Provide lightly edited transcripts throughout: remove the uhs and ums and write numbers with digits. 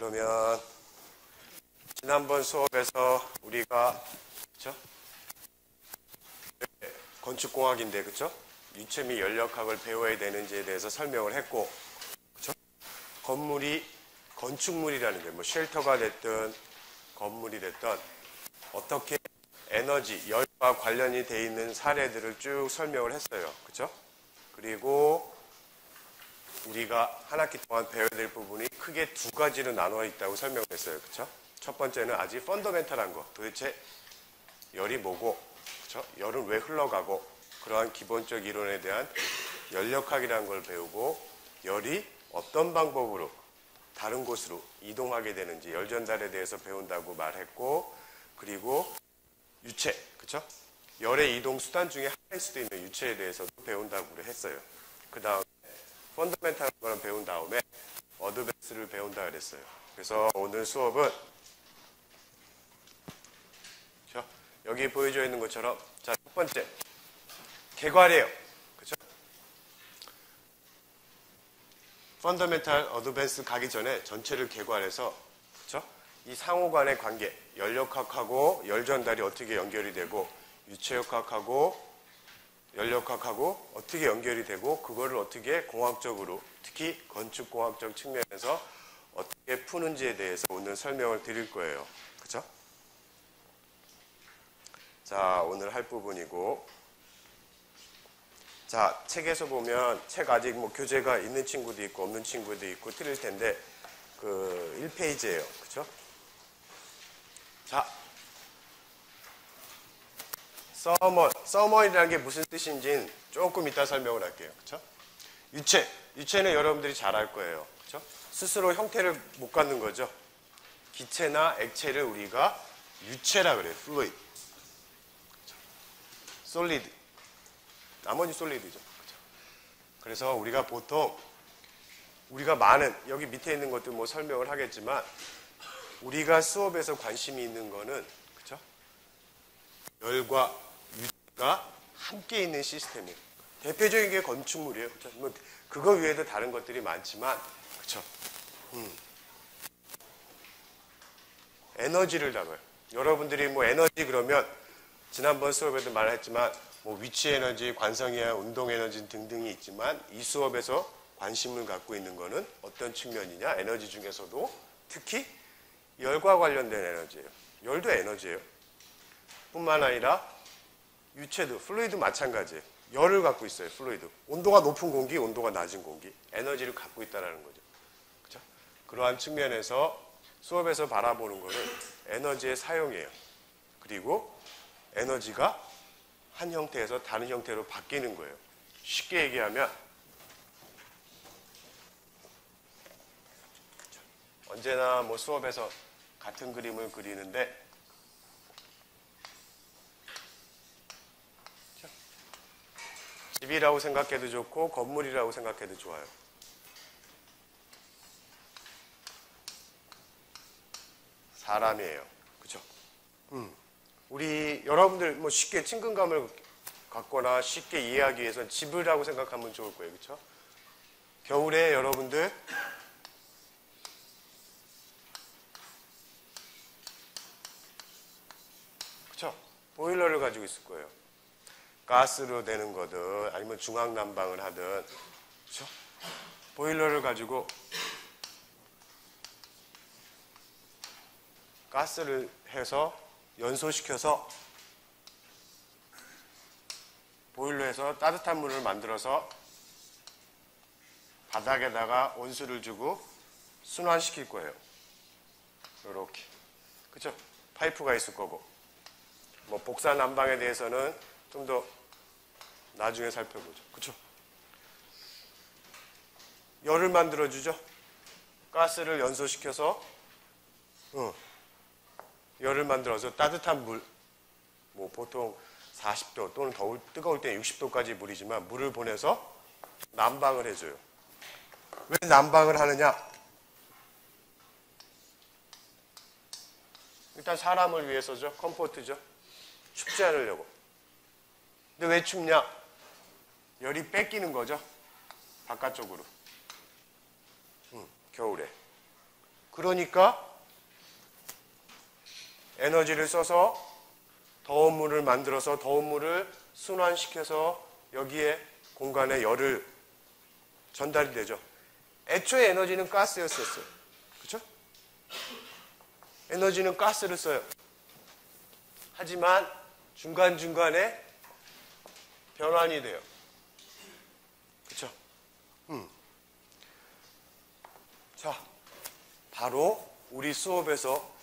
그러면 지난번 수업에서 우리가 그쵸? 건축공학인데 그쵸? 유체 및 연력학을 배워야 되는지에 대해서 설명을 했고 그쵸? 건축물이라는 게 뭐 쉘터가 됐든 건물이 됐든 어떻게 에너지, 열과 관련이 돼 있는 사례들을 쭉 설명을 했어요. 그쵸? 그리고 우리가 한 학기 동안 배워야 될 부분이 크게 두 가지로 나누어 있다고 설명했어요. 그쵸? 첫 번째는 아주 펀더멘탈한 거. 도대체 열이 뭐고, 그쵸? 열은 왜 흘러가고, 그러한 기본적 이론에 대한 열역학이라는 걸 배우고, 열이 어떤 방법으로 다른 곳으로 이동하게 되는지, 열 전달에 대해서 배운다고 말했고, 그리고 유체, 그쵸? 열의 이동 수단 중에 하나일 수도 있는 유체에 대해서도 배운다고 했어요. 그 다음에 펀더멘탈한 거는 배운 다음에 어드밴스를 배운다 그랬어요. 그래서 오늘 수업은 여기 보여져 있는 것처럼 자, 첫 번째 개괄이에요. 그렇죠? 펀더멘탈 어드밴스 가기 전에 전체를 개괄해서 그렇죠? 이 상호 간의 관계, 열역학하고 열 전달이 어떻게 연결이 되고 유체역학하고 열역학하고 어떻게 연결이 되고 그거를 어떻게 공학적으로 특히 건축공학적 측면에서 어떻게 푸는지에 대해서 오늘 설명을 드릴 거예요. 그렇죠? 자, 오늘 할 부분이고 자, 책에서 보면 책 아직 뭐 교재가 있는 친구도 있고 없는 친구도 있고 틀릴 텐데 그 1페이지예요. 그렇죠? 자, 서머이라는 게 무슨 뜻인지는 조금 이따 설명을 할게요. 그렇죠? 유체는 여러분들이 잘 알 거예요. 그렇죠? 스스로 형태를 못 갖는 거죠. 기체나 액체를 우리가 유체라 그래요. fluid. 그렇죠? solid. 나머지 솔리드죠. 그렇죠? 그래서 우리가 보통 우리가 많은 여기 밑에 있는 것도 뭐 설명을 하겠지만 우리가 수업에서 관심이 있는 거는 그렇죠? 열과 유체가 함께 있는 시스템이에요. 대표적인 게 건축물이에요. 그렇죠? 뭐 그거 외에도 다른 것들이 많지만 그렇죠? 에너지를 다뤄요. 여러분들이 뭐 에너지 그러면 지난번 수업에도 말했지만 뭐 위치 에너지, 관성이야, 운동 에너지 등등이 있지만 이 수업에서 관심을 갖고 있는 거는 어떤 측면이냐? 에너지 중에서도 특히 열과 관련된 에너지예요. 열도 에너지예요. 뿐만 아니라 유체도, 플루이드 마찬가지예요. 열을 갖고 있어요. 플루이드. 온도가 높은 공기, 온도가 낮은 공기. 에너지를 갖고 있다는 거죠. 그렇죠? 그러한 측면에서 수업에서 바라보는 거는 에너지의 사용이에요. 그리고 에너지가 한 형태에서 다른 형태로 바뀌는 거예요. 쉽게 얘기하면 언제나 뭐 수업에서 같은 그림을 그리는데 집이라고 생각해도 좋고 건물이라고 생각해도 좋아요. 사람이에요. 그렇죠? 우리 여러분들 뭐 쉽게 친근감을 갖거나 쉽게 이해하기 위해서는 집이라고 생각하면 좋을 거예요. 그렇죠? 겨울에 여러분들 그렇죠? 보일러를 가지고 있을 거예요. 가스로 되는 거든 아니면 중앙난방을 하든 그렇죠? 보일러를 가지고 가스를 해서 연소시켜서 보일러에서 따뜻한 물을 만들어서 바닥에다가 온수를 주고 순환시킬 거예요. 이렇게. 그쵸? 파이프가 있을 거고. 뭐 복사 난방에 대해서는 좀 더 나중에 살펴보죠. 그쵸? 열을 만들어주죠. 가스를 연소시켜서 열을 만들어서 따뜻한 물, 뭐 보통 40도 또는 뜨거울 때 60도까지 물이지만 물을 보내서 난방을 해줘요. 왜 난방을 하느냐? 일단 사람을 위해서죠. 컴포트죠. 춥지 않으려고. 근데 왜 춥냐? 열이 뺏기는 거죠. 바깥쪽으로. 겨울에. 그러니까 에너지를 써서 더운 물을 만들어서 더운 물을 순환시켜서 여기에 공간에 열을 전달이 되죠. 애초에 에너지는 가스였었어요. 그렇죠? 에너지는 가스를 써요. 하지만 중간중간에 변환이 돼요. 그렇죠? 자, 바로 우리 수업에서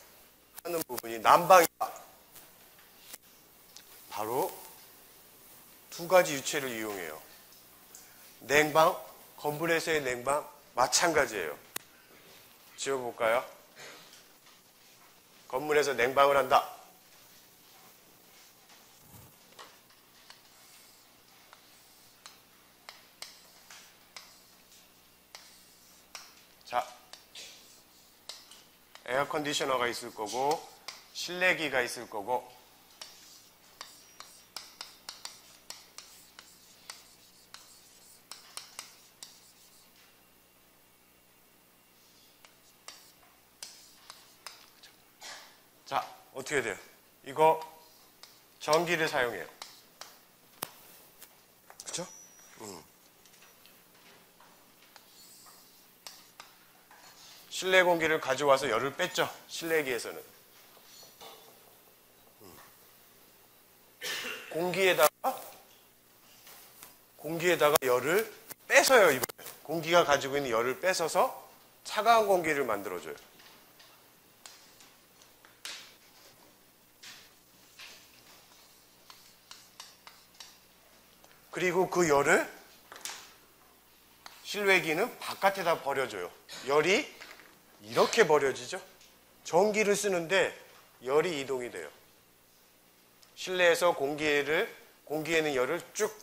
하는 부분이 난방이다. 바로 두 가지 유체를 이용해요. 냉방, 건물에서의 냉방 마찬가지예요. 지워볼까요? 건물에서 냉방을 한다. 자, 에어컨디셔너가 있을 거고 실내기가 있을 거고 자, 어떻게 돼요? 이거 전기를 사용해요. 그렇죠? 실내 공기를 가져와서 열을 뺐죠. 실내기에서는. 공기에다가 열을 뺏어요. 이번에. 공기가 가지고 있는 열을 뺏어서 차가운 공기를 만들어줘요. 그리고 그 열을 실외기는 바깥에다 버려줘요. 열이 이렇게 버려지죠. 전기를 쓰는데 열이 이동이 돼요. 실내에서 공기에는 열을 쭉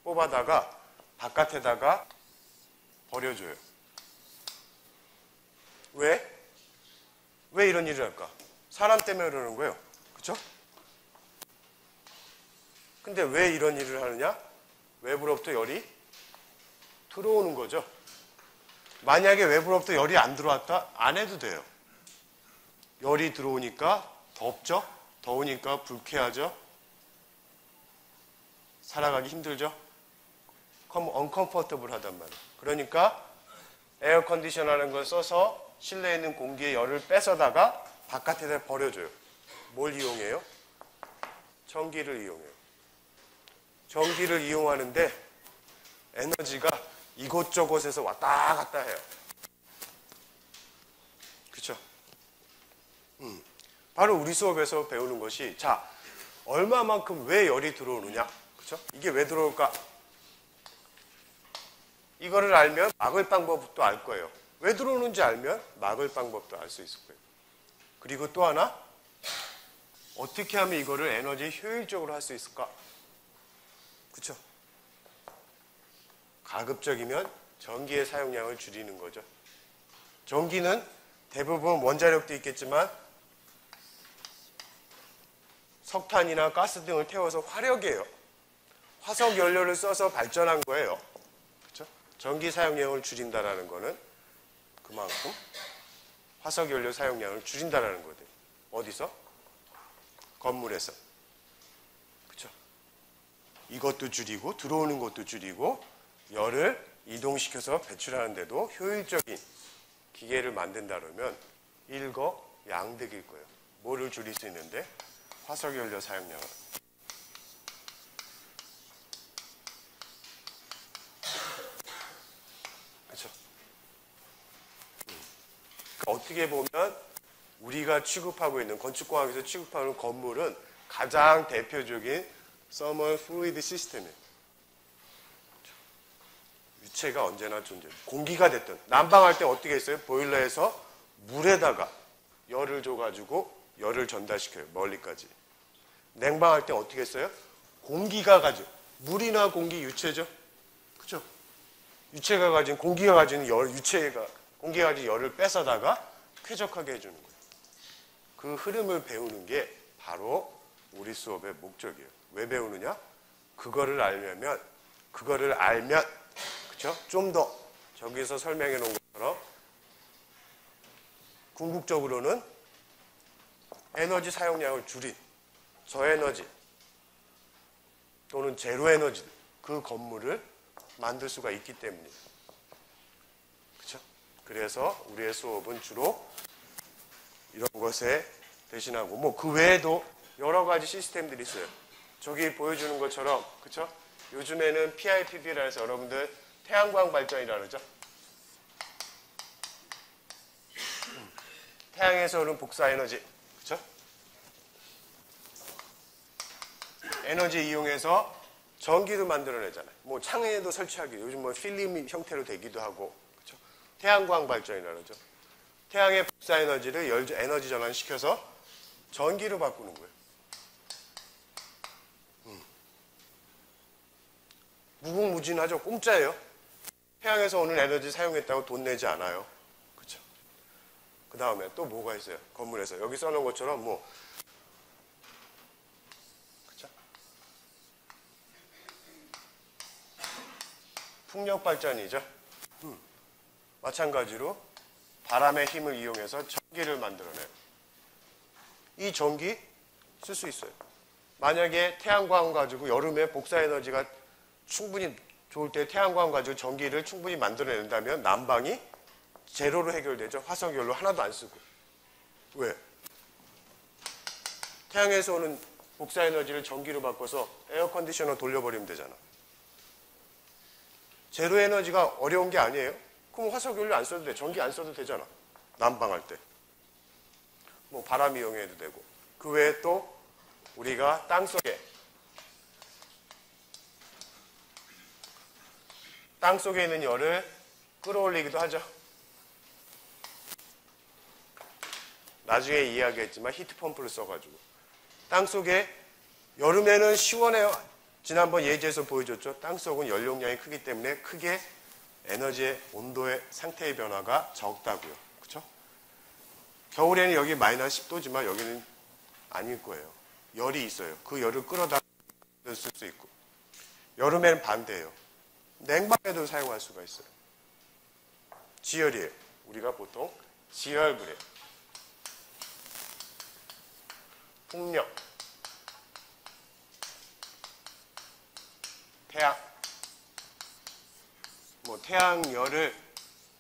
뽑아다가 바깥에다가 버려줘요. 왜? 왜 이런 일을 할까? 사람 때문에 그러는 거예요. 그렇죠? 근데 왜 이런 일을 하느냐? 외부로부터 열이 들어오는 거죠. 만약에 외부로부터 열이 안 들어왔다? 안 해도 돼요. 열이 들어오니까 덥죠? 더우니까 불쾌하죠? 살아가기 힘들죠? uncomfortable 하단 말이에요. 그러니까 에어컨디셔너라는 걸 써서 실내에 있는 공기의 열을 뺏어다가 바깥에다 버려줘요. 뭘 이용해요? 전기를 이용해요. 전기를 이용하는데 에너지가 이곳저곳에서 왔다 갔다 해요. 그렇죠? 바로 우리 수업에서 배우는 것이 자, 얼마만큼 왜 열이 들어오느냐? 그렇죠? 이게 왜 들어올까? 이거를 알면 막을 방법도 알 거예요. 왜 들어오는지 알면 막을 방법도 알 수 있을 거예요. 그리고 또 하나, 어떻게 하면 이거를 에너지 효율적으로 할 수 있을까? 그렇죠? 가급적이면 전기의 사용량을 줄이는 거죠. 전기는 대부분 원자력도 있겠지만 석탄이나 가스 등을 태워서 화력이에요. 화석 연료를 써서 발전한 거예요. 그렇죠? 전기 사용량을 줄인다라는 거는 그만큼 화석 연료 사용량을 줄인다라는 거예요. 어디서? 건물에서. 그렇죠? 이것도 줄이고 들어오는 것도 줄이고 열을 이동시켜서 배출하는데도 효율적인 기계를 만든다 그러면 일거양득일 거예요. 뭐를 줄일 수 있는데? 화석연료 사용량을. 그렇죠? 어떻게 보면 우리가 취급하고 있는 건축공학에서 취급하는 건물은 가장 대표적인 서멀 플루이드 시스템이에요. 유체가 언제나 존재해요. 공기가 됐든 난방할 때 어떻게 했어요? 보일러에서 물에다가 열을 줘가지고 열을 전달시켜요. 멀리까지. 냉방할 때 어떻게 했어요? 공기가 가지고 물이나 공기 유체죠. 그렇죠? 유체가 가진 공기가 가진 열 공기가 가진 열을 뺏어다가 쾌적하게 해주는 거예요. 그 흐름을 배우는 게 바로 우리 수업의 목적이에요. 왜 배우느냐? 그거를 알면 그렇죠? 좀 더 저기서 설명해 놓은 것처럼 궁극적으로는 에너지 사용량을 줄인 저에너지 또는 제로 에너지 그 건물을 만들 수가 있기 때문이에요. 그렇죠? 그래서 우리의 수업은 주로 이런 것에 대신하고 뭐 그 외에도 여러 가지 시스템들이 있어요. 저기 보여주는 것처럼 그렇죠? 요즘에는 PIPP라 해서 여러분들 태양광 발전이라 그러죠. 태양에서 오는 복사 에너지 그렇죠? 에너지 이용해서 전기도 만들어내잖아요. 뭐 창에도 설치하기 요즘 뭐 필름 형태로 되기도 하고 그렇죠? 태양광 발전이라 그러죠. 태양의 복사 에너지를 에너지 전환시켜서 전기로 바꾸는 거예요. 무궁무진하죠. 공짜예요. 태양에서 오는 에너지 사용했다고 돈 내지 않아요. 그렇죠? 그 다음에 또 뭐가 있어요? 건물에서 여기 써놓은 것처럼 뭐 그렇죠? 풍력 발전이죠. 마찬가지로 바람의 힘을 이용해서 전기를 만들어내요. 이 전기 쓸 수 있어요. 만약에 태양광 가지고 여름에 복사 에너지가 충분히 좋을 때 태양광 가지고 전기를 충분히 만들어낸다면 난방이 제로로 해결되죠. 화석연료 하나도 안 쓰고. 왜? 태양에서 오는 복사 에너지를 전기로 바꿔서 에어컨디셔너 돌려버리면 되잖아. 제로 에너지가 어려운 게 아니에요. 그럼 화석연료 안 써도 돼. 전기 안 써도 되잖아. 난방할 때. 뭐 바람 이용해도 되고. 그 외에 또 우리가 땅속에 있는 열을 끌어올리기도 하죠. 나중에 이야기했지만 히트펌프를 써가지고 땅속에 여름에는 시원해요. 지난번 예제에서 보여줬죠. 땅속은 연용량이 크기 때문에 크게 에너지의 온도의 상태의 변화가 적다고요. 그렇죠? 겨울에는 여기 마이너스 10도지만 여기는 아닐 거예요. 열이 있어요. 그 열을 끌어다 쓸 수 있고. 여름에는 반대예요. 냉방에도 사용할 수가 있어요. 지열이에요. 우리가 보통 지열 그래요. 풍력, 태양, 뭐 태양열을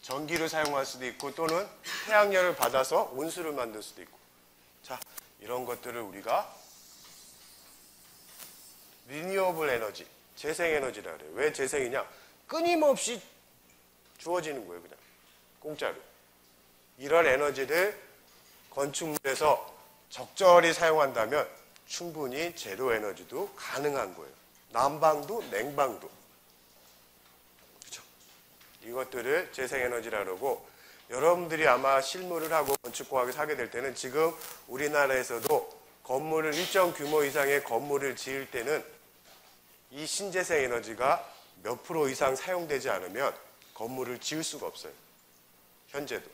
전기로 사용할 수도 있고 또는 태양열을 받아서 온수를 만들 수도 있고. 자, 이런 것들을 우리가 리뉴어블 에너지, 재생에너지라 그래요. 왜 재생이냐? 끊임없이 주어지는 거예요. 그냥 공짜로. 이런 에너지를 건축물에서 적절히 사용한다면 충분히 제로 에너지도 가능한 거예요. 난방도 냉방도. 그렇죠? 이것들을 재생에너지라 그러고 여러분들이 아마 실무를 하고 건축공학을 하게 될 때는 지금 우리나라에서도 건물을 일정 규모 이상의 건물을 지을 때는 이 신재생 에너지가 몇 프로 이상 사용되지 않으면 건물을 지을 수가 없어요. 현재도.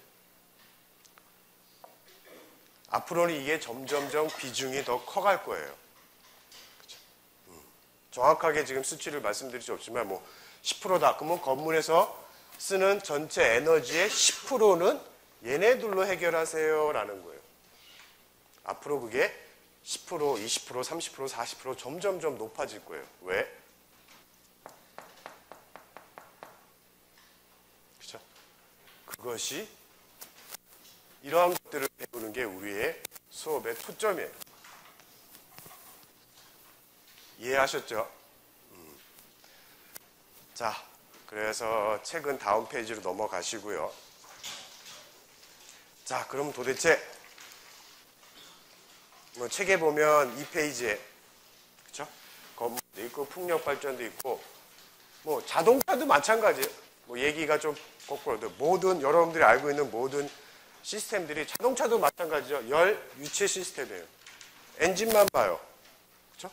앞으로는 이게 점점점 비중이 더 커갈 거예요. 그렇죠? 정확하게 지금 수치를 말씀드릴 수 없지만 뭐 10%다. 그러면 건물에서 쓰는 전체 에너지의 10%는 얘네들로 해결하세요라는 거예요. 앞으로 그게 10%, 20%, 30%, 40% 점점점 높아질 거예요. 왜? 그렇죠? 그것이 이러한 것들을 배우는 게 우리의 수업의 초점이에요. 이해하셨죠? 자, 그래서 책은 다음 페이지로 넘어가시고요. 자, 그럼 도대체 뭐 책에 보면 이 페이지에 그렇죠? 건물도 있고 풍력 발전도 있고 뭐 자동차도 마찬가지예요. 뭐 얘기가 좀 거꾸로도 모든 여러분들이 알고 있는 모든 시스템들이 자동차도 마찬가지죠. 열 유체 시스템이에요. 엔진만 봐요. 그렇죠?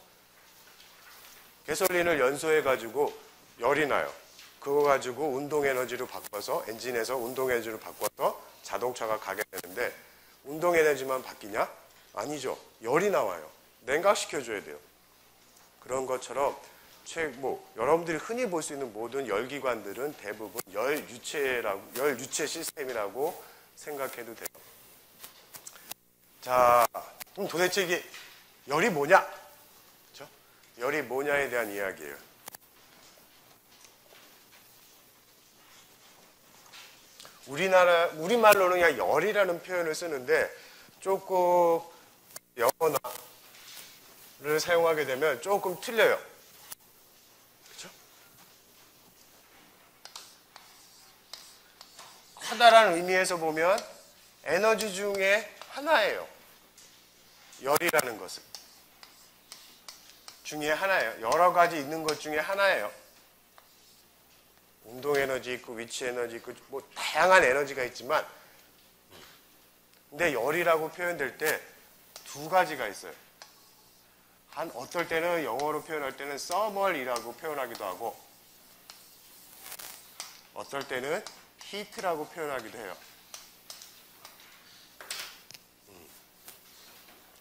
가솔린을 연소해 가지고 열이 나요. 그거 가지고 운동 에너지로 바꿔서 엔진에서 운동 에너지로 바꿔서 자동차가 가게 되는데 운동 에너지만 바뀌냐? 아니죠. 열이 나와요. 냉각시켜줘야 돼요. 그런 것처럼 여러분들이 흔히 볼 수 있는 모든 열기관들은 대부분 열 유체 시스템이라고 생각해도 돼요. 자, 그럼 도대체 이게 열이 뭐냐? 그렇죠? 열이 뭐냐에 대한 이야기예요. 우리말로는 그냥 열이라는 표현을 쓰는데 조금 영어를 사용하게 되면 조금 틀려요. 그렇죠? 커다란 의미에서 보면 에너지 중에 하나예요. 열이라는 것은. 중에 하나예요. 여러 가지 있는 것 중에 하나예요. 운동 에너지 있고 위치 에너지 있고 뭐 다양한 에너지가 있지만 근데 열이라고 표현될 때 두 가지가 있어요. 어떨 때는 영어로 표현할 때는 서멀이라고 표현하기도 하고 어떨 때는 히트라고 표현하기도 해요.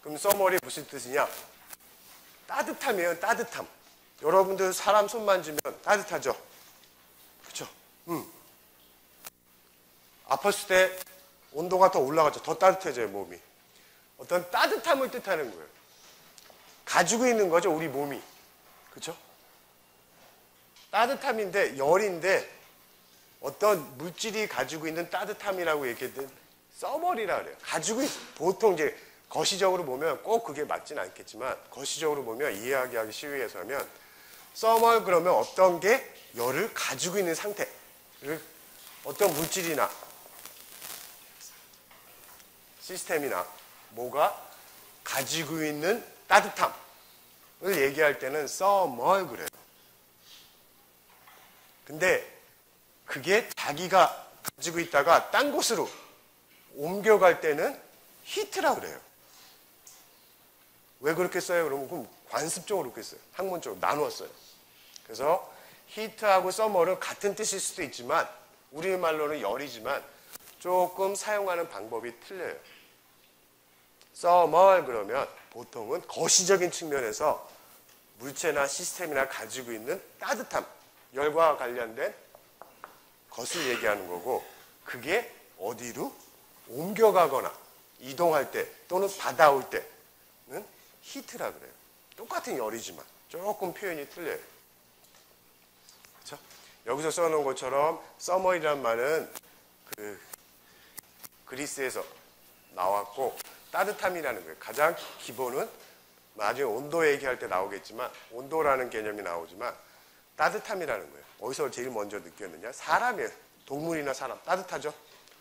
그럼 서멀이 무슨 뜻이냐? 따뜻함이에요. 따뜻함. 여러분들 사람 손 만지면 따뜻하죠? 그렇죠? 아팠을 때 온도가 더 올라가죠. 더 따뜻해져요, 몸이. 어떤 따뜻함을 뜻하는 거예요. 가지고 있는 거죠, 우리 몸이. 그렇죠? 따뜻함인데, 열인데 어떤 물질이 가지고 있는 따뜻함이라고 얘기했던 서멀이라 그래요. 보통 이제 거시적으로 보면 꼭 그게 맞지는 않겠지만 거시적으로 보면 이해하기 쉬우게 해서 하면 서멀 그러면 어떤 게 열을 가지고 있는 상태, 어떤 물질이나 시스템이나 뭐가 가지고 있는 따뜻함을 얘기할 때는 서멀 그래요. 근데 그게 자기가 가지고 있다가 딴 곳으로 옮겨갈 때는 히트라 그래요. 왜 그렇게 써요? 그럼 관습적으로 그렇게 써요. 학문적으로 나누었어요. 그래서 히트하고 서멀은 같은 뜻일 수도 있지만 우리말로는 열이지만 조금 사용하는 방법이 틀려요. 서멀 그러면 보통은 거시적인 측면에서 물체나 시스템이나 가지고 있는 따뜻함, 열과 관련된 것을 얘기하는 거고 그게 어디로 옮겨가거나 이동할 때 또는 받아올 때는 히트라 그래요. 똑같은 열이지만 조금 표현이 틀려요. 그렇죠? 여기서 써놓은 것처럼 서머이라는 말은 그리스에서 나왔고 따뜻함이라는 거예요. 가장 기본은 나중에 온도 얘기할 때 나오겠지만 온도라는 개념이 나오지만 따뜻함이라는 거예요. 어디서 제일 먼저 느꼈느냐? 사람이에요. 동물이나 사람. 따뜻하죠?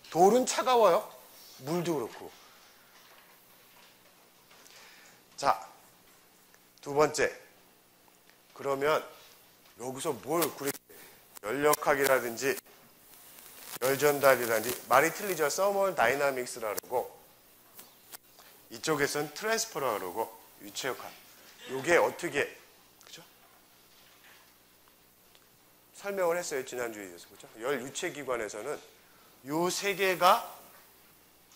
돌은 차가워요. 물도 그렇고. 자, 두 번째. 그러면 여기서 그렇게 열역학이라든지 열전달이라든지 말이 틀리죠. 서멀 다이나믹스라 그러고 이쪽에서는 트랜스퍼라 그러고 유체역학. 이게 어떻게 그죠? 설명을 했어요. 지난주에서. 그죠? 열 유체기관에서는 요 세 개가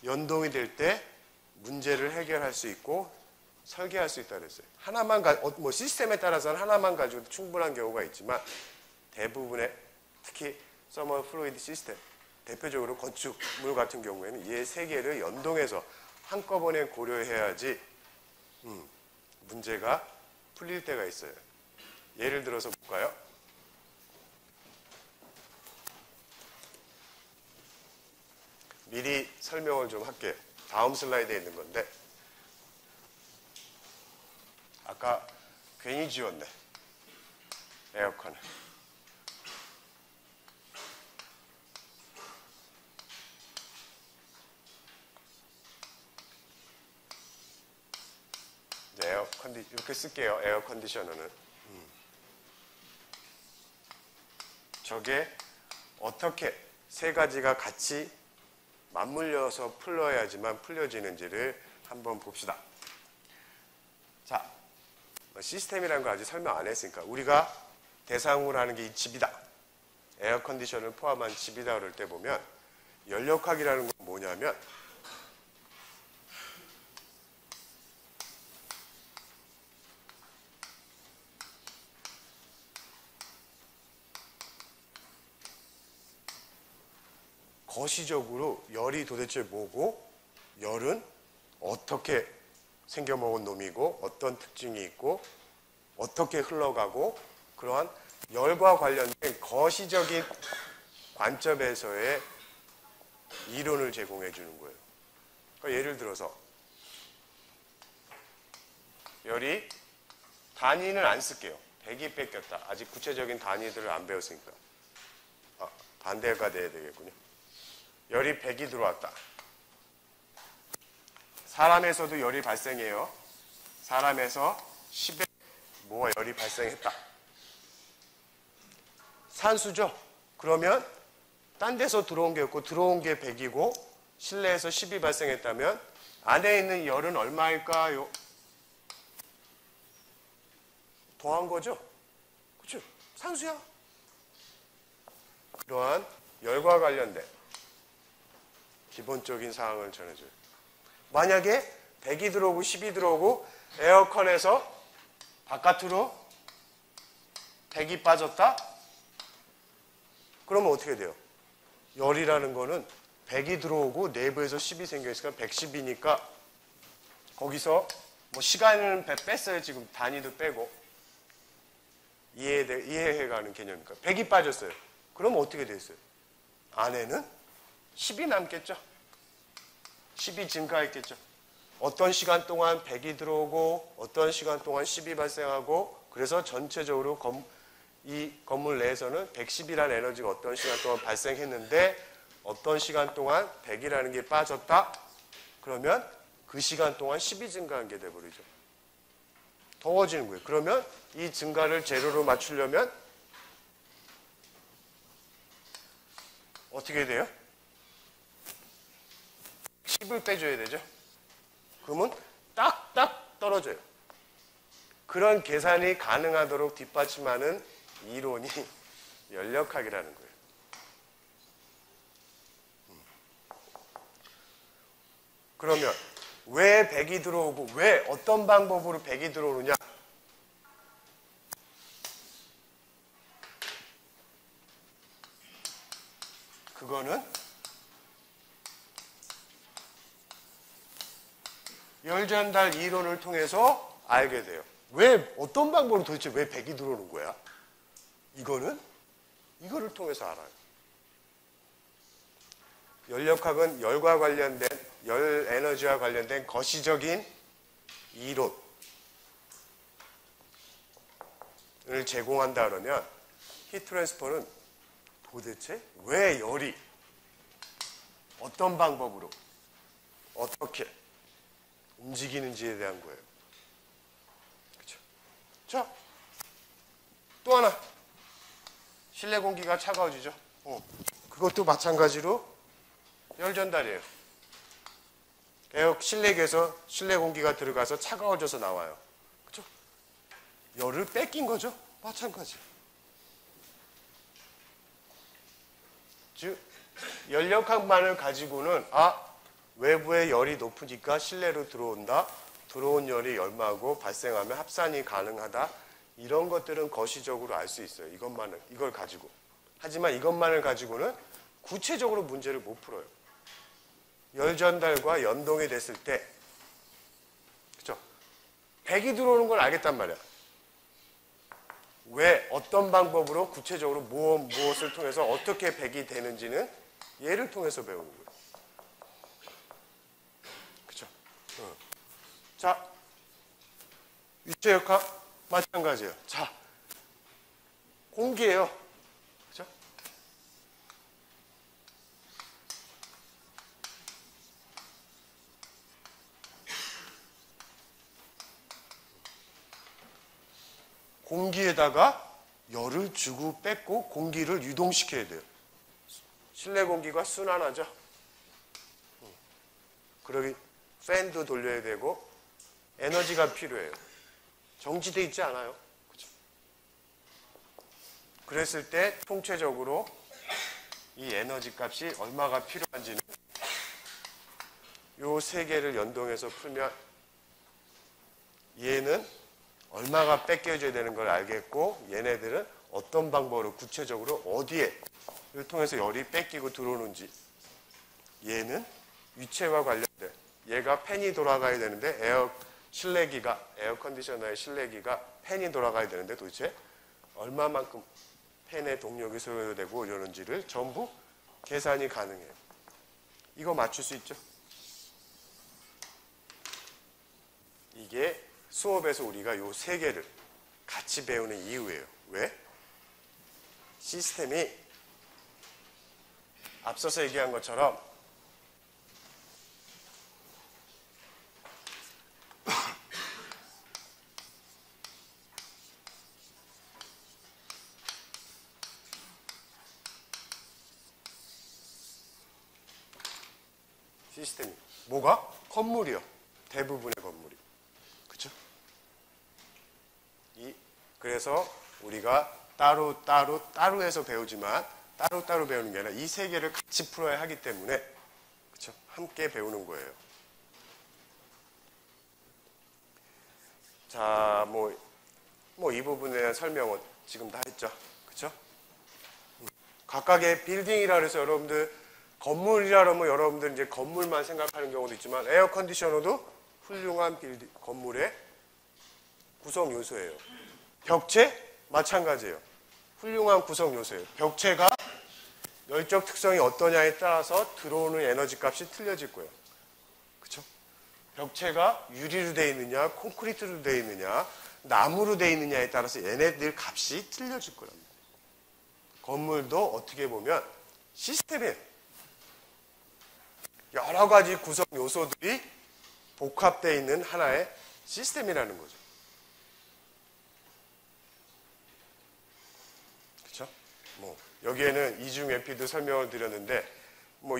연동이 될 때 문제를 해결할 수 있고 설계할 수 있다고 했어요. 하나만 뭐 시스템에 따라서는 하나만 가지고 충분한 경우가 있지만 대부분의 특히 서머 플루이드 시스템 대표적으로 건축물 같은 경우에는 이 세 개를 연동해서 한꺼번에 고려해야지 문제가 풀릴 때가 있어요. 예를 들어서 볼까요? 미리 설명을 좀 할게요. 다음 슬라이드에 있는 건데 아까 괜히 지웠네. 에어컨을. 이렇게 쓸게요. 에어 컨디셔너는. 저게 어떻게 세 가지가 같이 맞물려서 풀려야지만 풀려지는지를 한번 봅시다. 자, 시스템이라는 거 아직 설명 안 했으니까 우리가 대상으로 하는 게 이 집이다. 에어 컨디션을 포함한 집이다 그럴 때 보면 열역학이라는 건 뭐냐면 거시적으로 열이 도대체 뭐고 열은 어떻게 생겨먹은 놈이고 어떤 특징이 있고 어떻게 흘러가고 그러한 열과 관련된 거시적인 관점에서의 이론을 제공해 주는 거예요. 그러니까 예를 들어서 열이 단위는 안 쓸게요. 100이 뺏겼다. 아직 구체적인 단위들을 안 배웠으니까. 반대가 돼야 되겠군요. 열이 100이 들어왔다. 사람에서도 열이 발생해요. 사람에서 10에 뭐가 열이 발생했다. 산수죠. 그러면 딴 데서 들어온 게 없고 들어온 게 100이고 실내에서 10이 발생했다면 안에 있는 열은 얼마일까요? 더한 거죠. 그렇죠? 산수야. 그러한 열과 관련된 기본적인 사항을 전해줘요. 만약에 100이 들어오고 10이 들어오고 에어컨에서 바깥으로 100이 빠졌다? 그러면 어떻게 돼요? 열이라는 거는 100이 들어오고 내부에서 10이 생겨있으니까 110이니까 거기서 뭐 시간을 뺐어요. 지금 단위도 빼고 이해해가는 개념이니까 100이 빠졌어요. 그러면 어떻게 됐어요? 안에는 10이 남겠죠. 10이 증가했겠죠. 어떤 시간 동안 100이 들어오고 어떤 시간 동안 10이 발생하고 그래서 전체적으로 이 건물 내에서는 110이라는 에너지가 어떤 시간 동안 발생했는데 어떤 시간 동안 100이라는 게 빠졌다? 그러면 그 시간 동안 10이 증가한 게 돼버리죠. 더워지는 거예요. 그러면 이 증가를 제로로 맞추려면 어떻게 돼요? 10을 빼줘야 되죠. 그러면 딱딱 떨어져요. 그런 계산이 가능하도록 뒷받침하는 이론이 열역학이라는 거예요. 그러면 왜 100이 들어오고 왜 어떤 방법으로 100이 들어오느냐? 그거는 열전달 이론을 통해서 알게 돼요. 왜 어떤 방법으로 도대체 왜 100이 들어오는 거야? 이거를 통해서 알아요. 열역학은 열과 관련된 열 에너지와 관련된 거시적인 이론을 제공한다 그러면 히트 트랜스퍼는 도대체 왜 열이 어떤 방법으로 어떻게 움직이는지에 대한 거예요. 그렇죠? 자, 또 하나 실내 공기가 차가워지죠. 그것도 마찬가지로 열 전달이에요. 실내기에서 실내 공기가 들어가서 차가워져서 나와요. 그렇죠? 열을 뺏긴 거죠. 마찬가지. 즉 열역학만을 가지고는 외부의 열이 높으니까 실내로 들어온다. 들어온 열이 열마고 발생하면 합산이 가능하다. 이런 것들은 거시적으로 알 수 있어요. 이걸 가지고. 하지만 이것만을 가지고는 구체적으로 문제를 못 풀어요. 열 전달과 연동이 됐을 때, 그렇죠? 100이 들어오는 걸 알겠단 말이야. 왜 어떤 방법으로 구체적으로 무엇을 통해서 어떻게 100이 되는지는 얘를 통해서 배우는 거예요. 그렇죠? 자, 유체역학 마찬가지예요. 자, 공기예요. 그렇죠? 공기에다가 열을 주고 뺏고 공기를 유동시켜야 돼요. 실내 공기가 순환하죠. 그러기 팬도 돌려야 되고 에너지가 필요해요. 정지되어 있지 않아요. 그렇죠? 그랬을 때 통체적으로 이 에너지 값이 얼마가 필요한지는 요 세 개를 연동해서 풀면 얘는 얼마가 뺏겨져야 되는 걸 알겠고 얘네들은 어떤 방법으로 구체적으로 어디에를 통해서 열이 뺏기고 들어오는지 얘는 위체와 관련된 얘가 팬이 돌아가야 되는데 에어 컨디셔너의 실내기가 팬이 돌아가야 되는데 도대체 얼마만큼 팬의 동력이 소요되고 이러는지를 전부 계산이 가능해요. 이거 맞출 수 있죠? 이게 수업에서 우리가 요 세 개를 같이 배우는 이유예요. 왜? 시스템이 앞서서 얘기한 것처럼 시스템이 뭐가? 건물이요. 대부분의 건물이. 그렇죠? 그래서 우리가 따로 해서 배우지만 따로 배우는 게 아니라 이 세 개를 같이 풀어야 하기 때문에 그렇죠? 함께 배우는 거예요. 자, 뭐 이 부분에 대한 설명은 지금 다 했죠. 그렇죠? 각각의 빌딩이라 그래서 여러분들 건물이라 그러면 여러분들 이제 건물만 생각하는 경우도 있지만 에어 컨디셔너도 훌륭한 건물의 구성 요소예요. 벽체 마찬가지예요. 훌륭한 구성 요소예요. 벽체가 열적 특성이 어떠냐에 따라서 들어오는 에너지 값이 틀려질 거예요. 그렇죠? 벽체가 유리로 되어 있느냐, 콘크리트로 되어 있느냐, 나무로 되어 있느냐에 따라서 얘네들 값이 틀려질 거랍니다. 건물도 어떻게 보면 시스템이에요. 여러 가지 구성 요소들이 복합되어 있는 하나의 시스템이라는 거죠. 그렇죠? 여기에는 이중회피도 설명을 드렸는데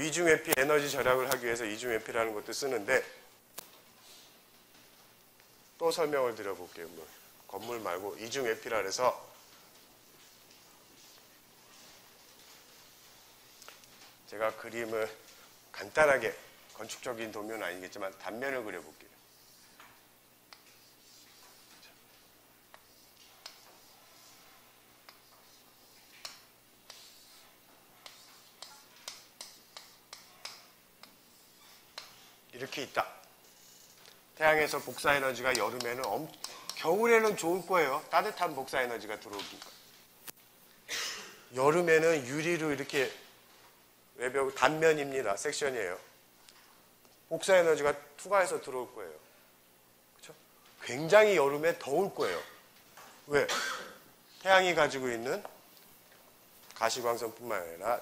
이중회피 에너지 절약을 하기 위해서 이중회피라는 것도 쓰는데 또 설명을 드려볼게요. 건물 말고 이중회피라 해서 제가 그림을 간단하게 건축적인 도면은 아니겠지만 단면을 그려볼게요. 이렇게 있다. 태양에서 복사 에너지가 여름에는 겨울에는 좋을 거예요. 따뜻한 복사 에너지가 들어오니까. 여름에는 유리로 이렇게 외벽 단면입니다. 섹션이에요. 복사 에너지가 투과해서 들어올 거예요. 그렇죠? 굉장히 여름에 더울 거예요. 왜? 태양이 가지고 있는 가시광선뿐만 아니라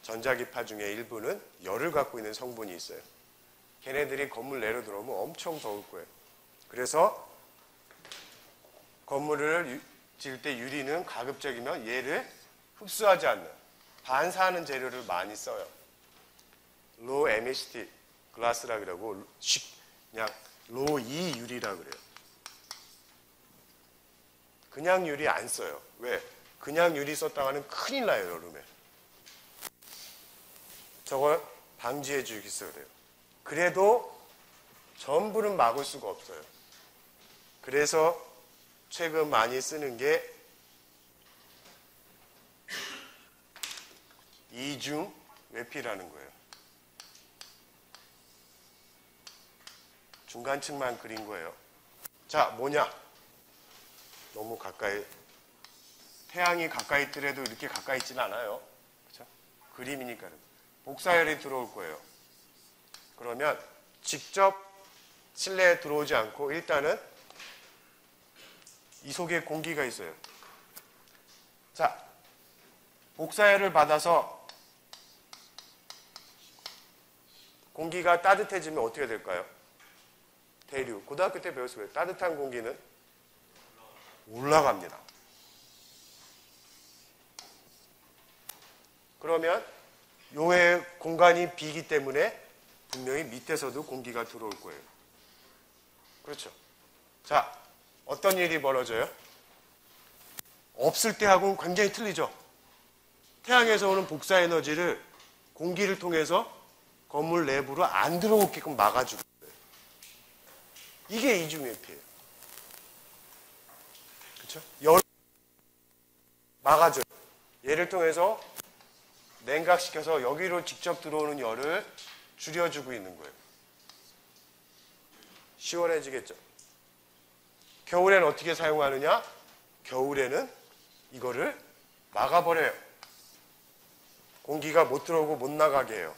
전자기파 중에 일부는 열을 갖고 있는 성분이 있어요. 걔네들이 건물 내로 들어오면 엄청 더울 거예요. 그래서 건물을 지을 때 유리는 가급적이면 얘를 흡수하지 않는 반사하는 재료를 많이 써요. low emission glass라 그러고 그냥 low E 유리라 그래요. 그냥 유리 안 써요. 왜? 그냥 유리 썼다가는 큰일 나요, 여름에. 저걸 방지해 주기 위해서 그래요. 그래도 전부는 막을 수가 없어요. 그래서 최근 많이 쓰는 게 이중 외피라는 거예요. 중간층만 그린 거예요. 자, 뭐냐? 너무 가까이, 태양이 가까이 있더라도 이렇게 가까이 있지는 않아요. 그렇죠? 그림이니까요. 복사열이 들어올 거예요. 그러면 직접 실내에 들어오지 않고 일단은 이 속에 공기가 있어요. 자, 복사열을 받아서 공기가 따뜻해지면 어떻게 될까요? 대류. 고등학교 때 배웠을 거예요. 따뜻한 공기는 올라갑니다. 그러면 요의 공간이 비기 때문에 분명히 밑에서도 공기가 들어올 거예요. 그렇죠? 자, 어떤 일이 벌어져요? 없을 때하고는 굉장히 틀리죠? 태양에서 오는 복사 에너지를 공기를 통해서 건물 내부로 안 들어오게끔 막아주고 있어요. 이게 이중회피예요. 그렇죠? 열 막아줘요. 얘를 통해서 냉각시켜서 여기로 직접 들어오는 열을 줄여주고 있는 거예요. 시원해지겠죠. 겨울에는 어떻게 사용하느냐? 겨울에는 이거를 막아버려요. 공기가 못 들어오고 못 나가게 해요.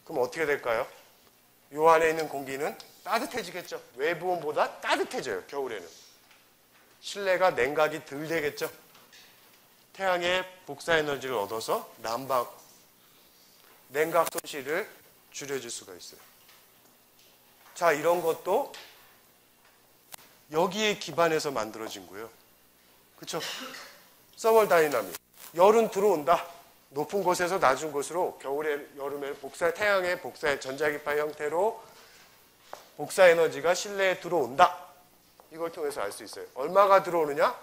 그럼 어떻게 될까요? 요 안에 있는 공기는 따뜻해지겠죠. 외부 온보다 따뜻해져요. 겨울에는. 실내가 냉각이 덜 되겠죠. 태양의 복사 에너지를 얻어서 난방, 냉각 손실을 줄여줄 수가 있어요. 자, 이런 것도 여기에 기반해서 만들어진 거예요. 그렇죠? 서멀 다이나믹. 열은 들어온다. 높은 곳에서 낮은 곳으로 겨울에, 여름에 태양의 복사, 전자기파 형태로 복사 에너지가 실내에 들어온다. 이걸 통해서 알 수 있어요. 얼마가 들어오느냐?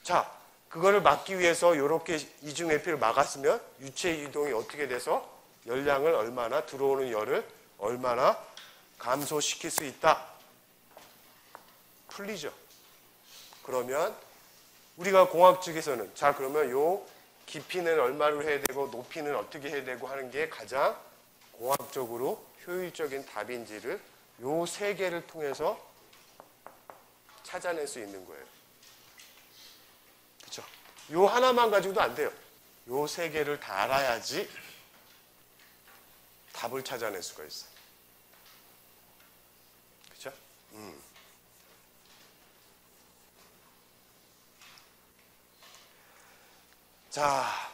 자, 그거를 막기 위해서 이렇게 이중회피를 막았으면 유체 이동이 어떻게 돼서 열량을 얼마나, 들어오는 열을 얼마나 감소시킬 수 있다. 풀리죠. 그러면 우리가 공학적에서는 자, 그러면 요 깊이는 얼마로 해야 되고 높이는 어떻게 해야 되고 하는 게 가장 공학적으로 효율적인 답인지를 요 세 개를 통해서 찾아낼 수 있는 거예요. 그렇죠? 요 하나만 가지고도 안 돼요. 요 세 개를 다 알아야지 답을 찾아낼 수가 있어요. 그렇죠? 자,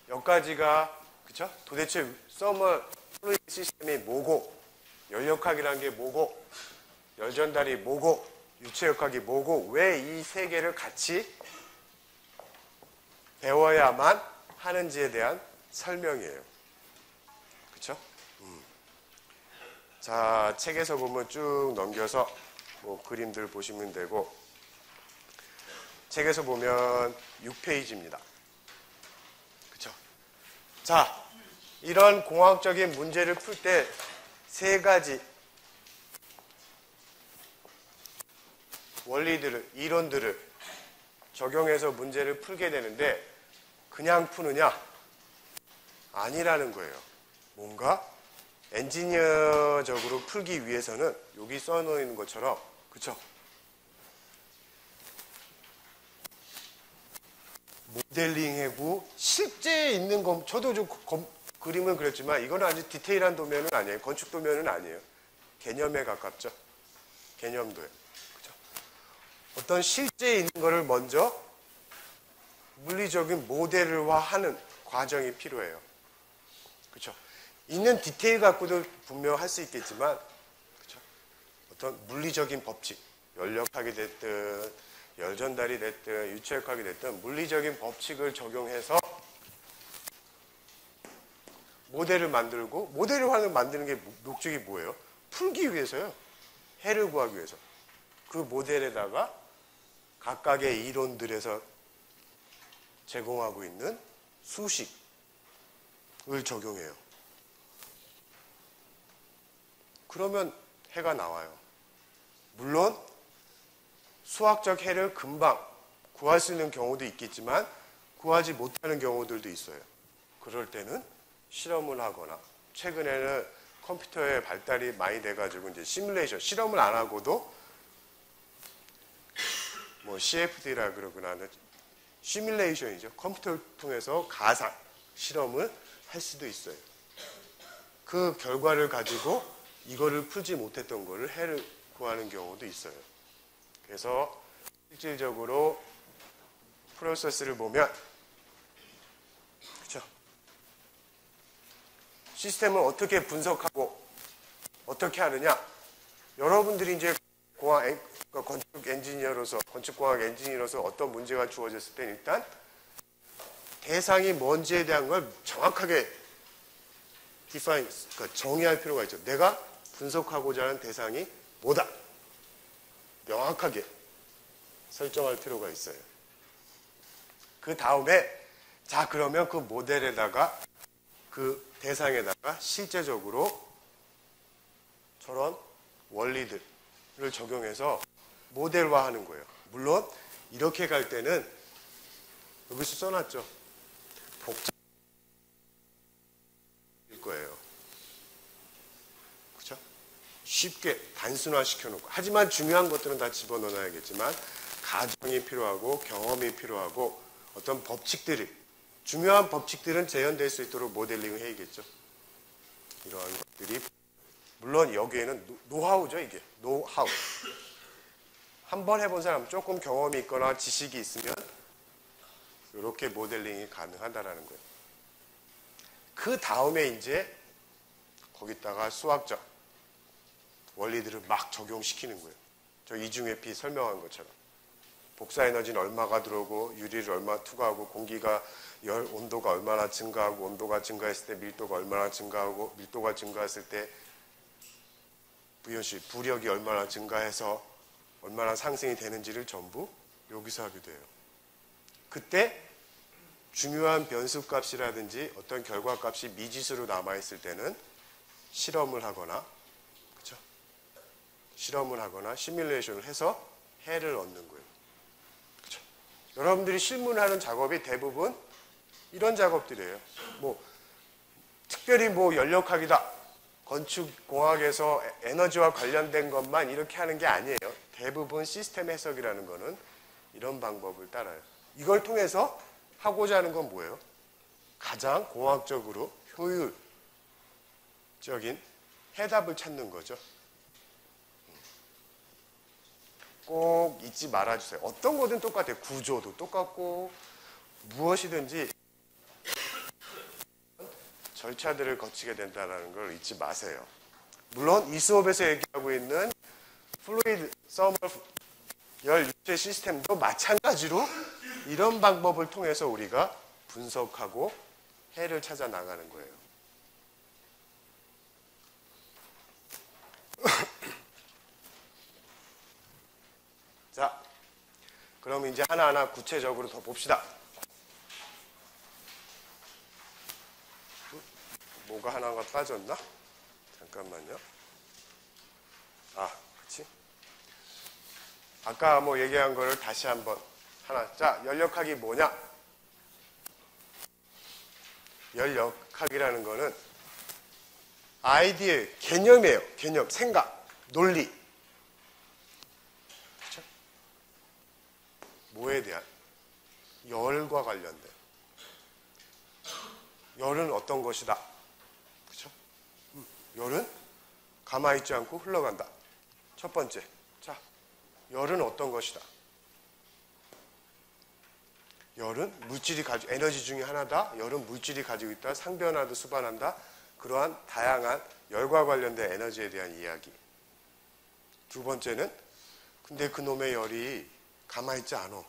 여기까지가 그렇죠? 도대체 서머 플루이드 시스템이 뭐고, 열역학이라는 게 뭐고, 열전달이 뭐고, 유체역학이 뭐고, 왜 이 세 개를 같이 배워야만 하는지에 대한 설명이에요. 그렇죠? 자, 책에서 보면 쭉 넘겨서 뭐 그림들 보시면 되고, 책에서 보면 6페이지입니다. 그렇죠? 자, 이런 공학적인 문제를 풀 때 세 가지 원리들을, 이론들을 적용해서 문제를 풀게 되는데 그냥 푸느냐? 아니라는 거예요. 뭔가 엔지니어적으로 풀기 위해서는 여기 써놓은 것처럼, 그쵸? 모델링하고 실제 있는 건, 저도 좀 그림은 그랬지만 이건 아주 디테일한 도면은 아니에요. 건축 도면은 아니에요. 개념에 가깝죠. 개념도요. 그쵸? 어떤 실제 있는 거를 먼저 물리적인 모델화하는 과정이 필요해요. 그렇죠? 있는 디테일 갖고도 분명 할 수 있겠지만, 그렇죠? 어떤 물리적인 법칙, 열역학이 됐든 열전달이 됐든 유체역학이 됐든 물리적인 법칙을 적용해서 모델을 만들고, 모델을 만드는 게 목적이 뭐예요? 풀기 위해서요. 해를 구하기 위해서. 그 모델에다가 각각의 이론들에서 제공하고 있는 수식을 적용해요. 그러면 해가 나와요. 물론 수학적 해를 금방 구할 수 있는 경우도 있겠지만 구하지 못하는 경우들도 있어요. 그럴 때는 실험을 하거나, 최근에는 컴퓨터의 발달이 많이 돼가지고 이제 시뮬레이션, 실험을 안 하고도 뭐 CFD라 그러거나 시뮬레이션이죠. 컴퓨터를 통해서 가상 실험을 할 수도 있어요. 그 결과를 가지고 이거를 풀지 못했던 거를 해를 구하는 경우도 있어요. 그래서 실질적으로 프로세스를 보면, 그렇죠? 시스템을 어떻게 분석하고 어떻게 하느냐? 여러분들이 이제 건축 엔지니어로서, 건축공학 엔지니어로서 어떤 문제가 주어졌을 때 일단 대상이 뭔지에 대한 걸 정확하게 디파인, 그러니까 정의할 필요가 있죠. 내가 분석하고자 하는 대상이 뭐다? 명확하게 설정할 필요가 있어요. 그 다음에 자, 그러면 그 모델에다가, 그 대상에다가 실제적으로 저런 원리들을 적용해서 모델화하는 거예요. 물론 이렇게 갈 때는 여기서 써놨죠. 복잡일 거예요. 단순화시켜 놓고, 하지만 중요한 것들은 다 집어넣어야겠지만 가정이 필요하고 경험이 필요하고 어떤 법칙들이, 중요한 법칙들은 재현될 수 있도록 모델링을 해야겠죠. 이러한 것들이, 물론 여기에는 노하우죠. 이게 노하우. 한번 해본 사람, 조금 경험이 있거나 지식이 있으면 이렇게 모델링이 가능하다라는 거예요. 그 다음에 이제 거기다가 수학적 원리들을 막 적용시키는 거예요. 저 이중회피 설명한 것처럼. 복사 에너지는 얼마가 들어오고 유리를 얼마 투과하고 공기가 열 온도가 얼마나 증가하고 온도가 증가했을 때 밀도가 얼마나 증가하고 밀도가 증가했을 때 부연시 부력이 얼마나 증가해서 얼마나 상승이 되는지를 전부 여기서 하게 돼요. 그때 중요한 변수값이라든지 어떤 결과값이 미지수로 남아있을 때는 실험을 하거나, 그렇죠? 실험을 하거나 시뮬레이션을 해서 해를 얻는 거예요. 그렇죠? 여러분들이 실문하는 작업이 대부분 이런 작업들이에요. 뭐 특별히 뭐 연력학이다, 건축공학에서 에너지와 관련된 것만 이렇게 하는 게 아니에요. 대부분 시스템 해석이라는 거는 이런 방법을 따라요. 이걸 통해서 하고자 하는 건 뭐예요? 가장 공학적으로 효율적인 해답을 찾는 거죠. 꼭 잊지 말아주세요. 어떤 거든 똑같아요. 구조도 똑같고 무엇이든지 절차들을 거치게 된다는 걸 잊지 마세요. 물론 이 수업에서 얘기하고 있는 플루이드 서멀 열 유체 시스템도 마찬가지로 이런 방법을 통해서 우리가 분석하고 해를 찾아 나가는 거예요. 자, 그럼 이제 하나하나 구체적으로 더 봅시다. 뭐가 하나가 빠졌나? 잠깐만요. 아, 그치? 아까 뭐 얘기한 거를 다시 한번 하나. 자, 연력학이 뭐냐? 연력학이라는 거는 아이디어, 개념이에요. 개념, 생각, 논리. 그렇죠? 뭐에 대한? 열과 관련된. 열은 어떤 것이다? 그렇죠? 열은 가만히 있지 않고 흘러간다. 첫 번째. 자, 열은 어떤 것이다? 열은 물질이 가지고, 에너지 중에 하나다. 열은 물질이 가지고 있다. 상변하듯 수반한다. 그러한 다양한 열과 관련된 에너지에 대한 이야기. 두 번째는, 근데 그놈의 열이 가만히 있지 않아.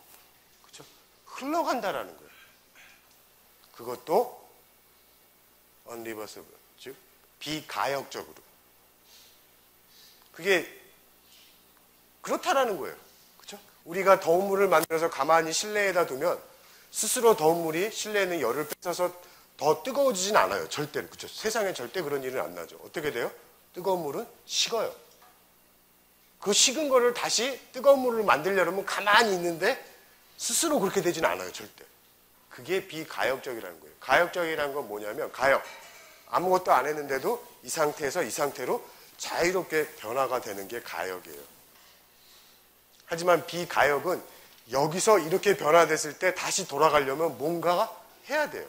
그렇죠? 흘러간다라는 거예요. 그것도 unreversible, 즉 비가역적으로. 그게 그렇다라는 거예요. 그렇죠? 우리가 더운 물을 만들어서 가만히 실내에다 두면 스스로 더운 물이 실내에는 열을 뺏어서 더 뜨거워지진 않아요. 절대로. 그렇죠? 세상에 절대 그런 일은 안 나죠. 어떻게 돼요? 뜨거운 물은 식어요. 그 식은 거를 다시 뜨거운 물을 만들려면 가만히 있는데 스스로 그렇게 되진 않아요. 절대. 그게 비가역적이라는 거예요. 가역적이라는 건 뭐냐면, 가역. 아무것도 안 했는데도 이 상태에서 이 상태로 자유롭게 변화가 되는 게 가역이에요. 하지만 비가역은 여기서 이렇게 변화됐을 때 다시 돌아가려면 뭔가 해야 돼요.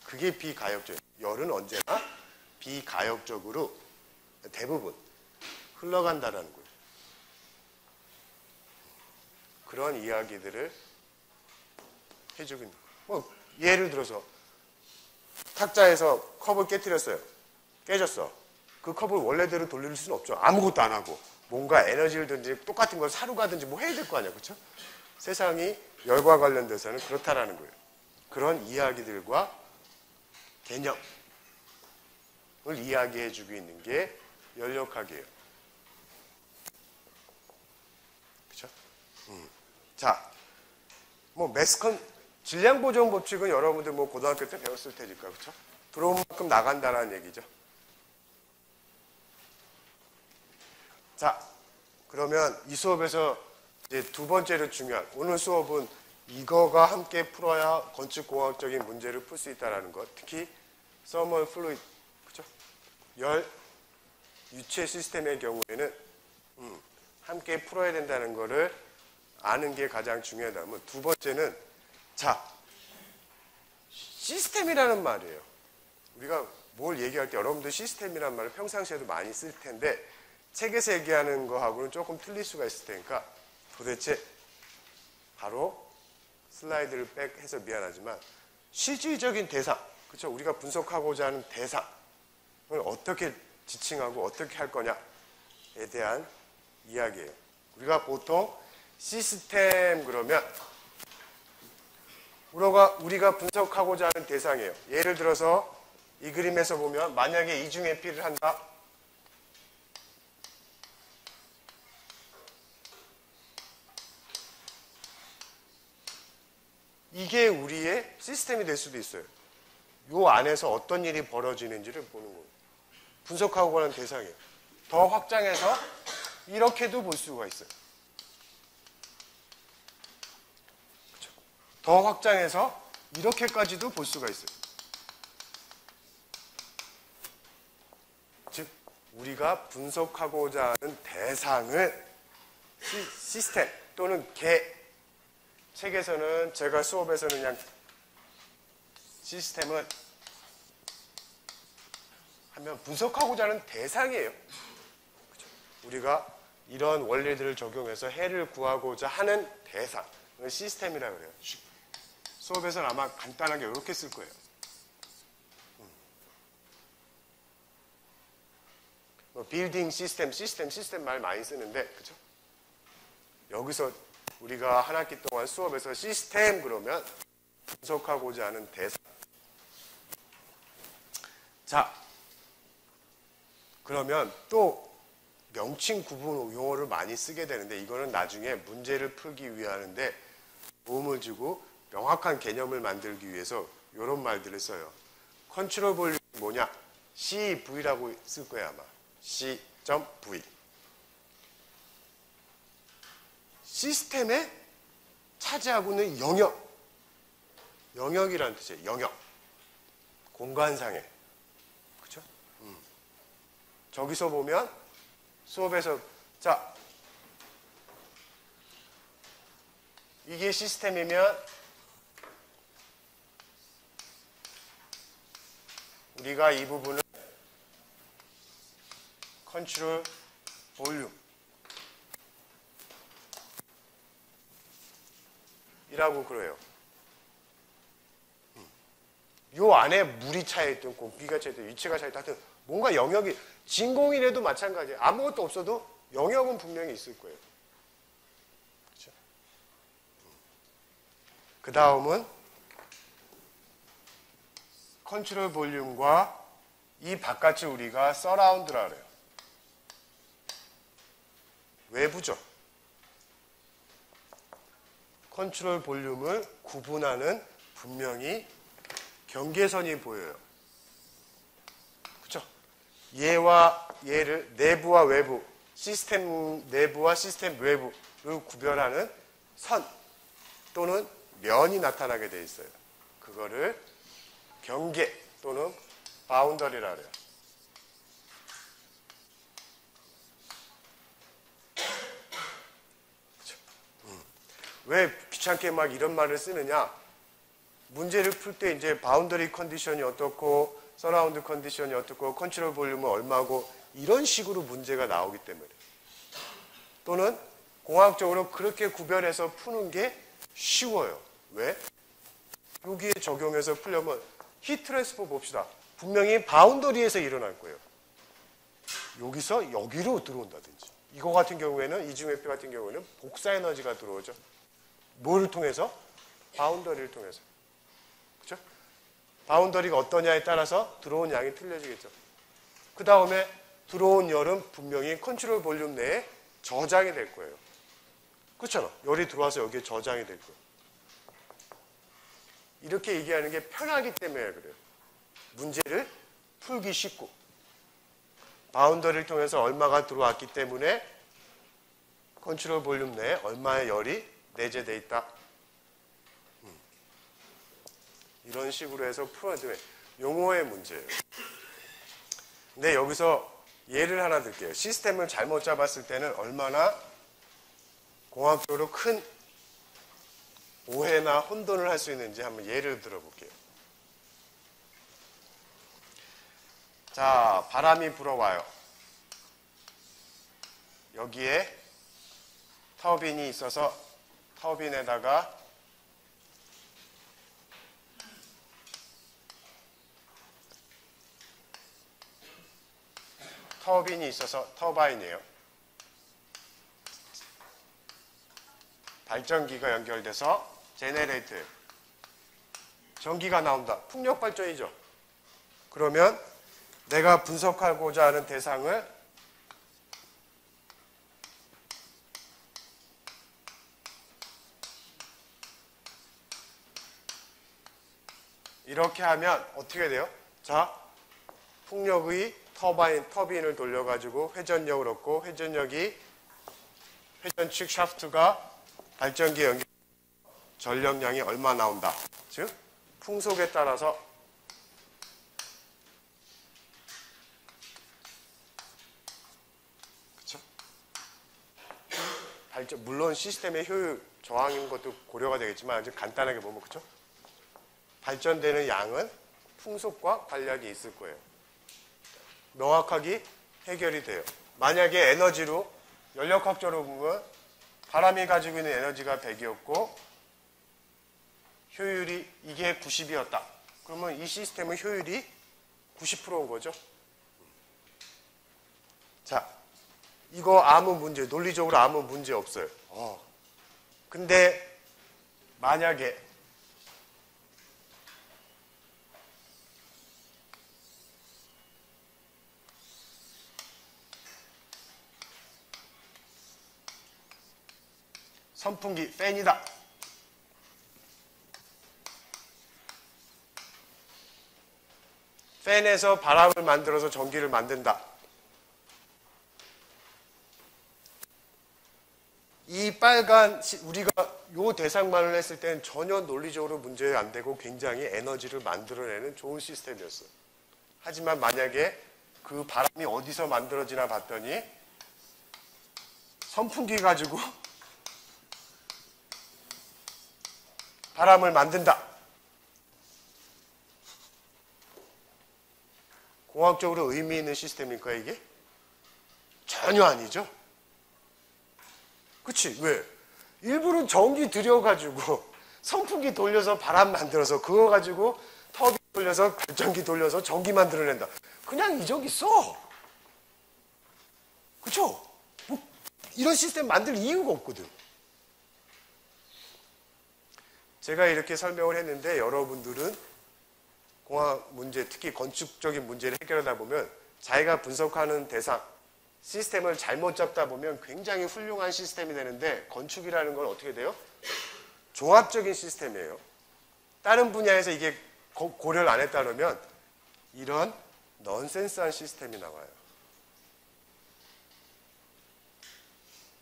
그게 비가역적이에요. 열은 언제나 비가역적으로 대부분 흘러간다는 거예요. 그런 이야기들을 해주고 있는 거예요. 뭐 예를 들어서 탁자에서 컵을 깨뜨렸어요. 깨졌어. 그 컵을 원래대로 돌릴 수는 없죠. 아무것도 안 하고. 뭔가 에너지를 든지 똑같은 걸 사러 가든지 뭐 해야 될 거 아니야. 그렇죠? 세상이 열과 관련돼서는 그렇다라는 거예요. 그런 이야기들과 개념을 이야기해 주고 있는 게 연력학이에요. 그렇죠? 자, 뭐 매스컨 질량 보정 법칙은 여러분들 뭐 고등학교 때 배웠을 테니까, 그렇죠? 들어온 만큼 나간다라는 얘기죠. 자, 그러면 이 수업에서 이제 두 번째로 중요한, 오늘 수업은 이거가 함께 풀어야 건축공학적인 문제를 풀 수 있다는 것. 특히 서멀 플루이드, 그렇죠? 열 유체 시스템의 경우에는 함께 풀어야 된다는 거를 아는 게 가장 중요하다면, 두 번째는 자, 시스템이라는 말이에요. 우리가 뭘 얘기할 때 여러분들 시스템이라는 말을 평상시에도 많이 쓸 텐데 책에서 얘기하는 거하고는 조금 틀릴 수가 있을 테니까 도대체 바로 슬라이드를 백 해서 미안하지만 실질적인 대상, 그렇죠? 우리가 분석하고자 하는 대상을 어떻게 지칭하고 어떻게 할 거냐에 대한 이야기예요. 우리가 보통 시스템 그러면 우리가 분석하고자 하는 대상이에요. 예를 들어서 이 그림에서 보면 만약에 이중회피를 한다. 이게 우리의 시스템이 될 수도 있어요. 이 안에서 어떤 일이 벌어지는지를 보는 거예요. 분석하고 가는 대상이에요. 더 확장해서 이렇게도 볼 수가 있어요. 그렇죠? 더 확장해서 이렇게까지도 볼 수가 있어요. 즉 우리가 분석하고자 하는 대상을 시스템 또는 책에서는 제가 수업에서는 그냥 시스템은 하면 분석하고자 하는 대상이에요. 그렇죠? 우리가 이런 원리들을 적용해서 해를 구하고자 하는 대상을 시스템이라고 그래요. 수업에서는 아마 간단하게 이렇게 쓸 거예요. 빌딩 시스템 말 많이 쓰는데, 그렇죠? 여기서 우리가 한 학기 동안 수업에서 시스템 그러면 분석하고자 하는 대상. 자, 그러면 또 명칭 구분 용어를 많이 쓰게 되는데 이거는 나중에 문제를 풀기 위하는데 도움을 주고 명확한 개념을 만들기 위해서 이런 말들을 써요. 컨트롤 볼륨이 뭐냐? CV라고 쓸 거야 아마. C.V. 시스템에 차지하고 있는 영역이라는 뜻이에요. 영역. 공간상에. 그렇죠? 저기서 보면 수업에서 자 이게 시스템이면 우리가 이 부분을 컨트롤 볼륨 이라고 그래요. 요 안에 물이 차있든 공기가 차있든 위치가 차있든 하여튼 뭔가 영역이 진공이라도 마찬가지예요. 아무것도 없어도 영역은 분명히 있을 거예요. 그렇죠? 그 다음은 컨트롤 볼륨과 이 바깥을 우리가 서라운드라 그래요. 외부죠. 컨트롤 볼륨을 구분하는 분명히 경계선이 보여요. 그렇죠? 얘와 얘를 내부와 외부, 시스템 내부와 시스템 외부를 구별하는 선 또는 면이 나타나게 돼 있어요. 그거를 경계 또는 바운더리라 그래요. 왜 귀찮게 막 이런 말을 쓰느냐? 문제를 풀 때 이제 바운더리 컨디션이 어떻고 서라운드 컨디션이 어떻고 컨트롤 볼륨은 얼마고 이런 식으로 문제가 나오기 때문에 또는 공학적으로 그렇게 구별해서 푸는 게 쉬워요. 왜? 여기에 적용해서 풀려면 히트 트랜스포 봅시다. 분명히 바운더리에서 일어날 거예요. 여기서 여기로 들어온다든지 이거 같은 경우에는 이중회피 같은 경우에는 복사 에너지가 들어오죠. 뭐를 통해서? 바운더리를 통해서. 그렇죠? 바운더리가 어떠냐에 따라서 들어온 양이 틀려지겠죠. 그 다음에 들어온 열은 분명히 컨트롤 볼륨 내에 저장이 될 거예요. 그렇잖아. 열이 들어와서 여기에 저장이 될 거예요. 이렇게 얘기하는 게 편하기 때문에 그래요. 문제를 풀기 쉽고 바운더리를 통해서 얼마가 들어왔기 때문에 컨트롤 볼륨 내에 얼마의 열이 내재되어 있다. 이런 식으로 해서 풀어주면 용어의 문제예요. 근데 여기서 예를 하나 들게요. 시스템을 잘못 잡았을 때는 얼마나 공학적으로 큰 오해나 혼돈을 할 수 있는지 한번 예를 들어볼게요. 자, 바람이 불어와요. 여기에 터빈이 있어서 터빈에다가 터빈이 있어서 터바인이에요. 발전기가 연결돼서 제네레이터 전기가 나온다. 풍력 발전이죠. 그러면 내가 분석하고자 하는 대상을 이렇게 하면 어떻게 돼요? 자, 풍력의 터빈을 돌려가지고 회전력을 얻고 회전력이 회전축 샤프트가 발전기에 연결 전력량이 얼마 나온다. 즉 풍속에 따라서 그렇죠? 물론 시스템의 효율 저항인 것도 고려가 되겠지만 아주 간단하게 보면 그렇죠? 발전되는 양은 풍속과 관련이 있을 거예요. 명확하게 해결이 돼요. 만약에 에너지로 연력학적으로 보면 바람이 가지고 있는 에너지가 100이었고 효율이 이게 90이었다. 그러면 이 시스템의 효율이 90%인 거죠. 자, 이거 아무 문제, 논리적으로 아무 문제 없어요. 근데 만약에 선풍기, 팬이다. 팬에서 바람을 만들어서 전기를 만든다. 이 빨간, 우리가 이 대상만을 했을 때는 전혀 논리적으로 문제 안 되고 굉장히 에너지를 만들어내는 좋은 시스템이었어요. 하지만 만약에 그 바람이 어디서 만들어지나 봤더니 선풍기 가지고 바람을 만든다. 공학적으로 의미 있는 시스템일까요, 이게? 전혀 아니죠. 그치? 왜? 일부러 전기 들여가지고 선풍기 돌려서 바람 만들어서 그거 가지고 터빈 돌려서 발전기 돌려서 전기 만들어낸다. 그냥 이적 있어. 그쵸? 뭐 이런 시스템 만들 이유가 없거든. 제가 이렇게 설명을 했는데 여러분들은 공학 문제, 특히 건축적인 문제를 해결하다 보면 자기가 분석하는 대상, 시스템을 잘못 잡다 보면 굉장히 훌륭한 시스템이 되는데 건축이라는 건 어떻게 돼요? 종합적인 시스템이에요. 다른 분야에서 이게 고려를 안 했다 그러면 이런 넌센스한 시스템이 나와요.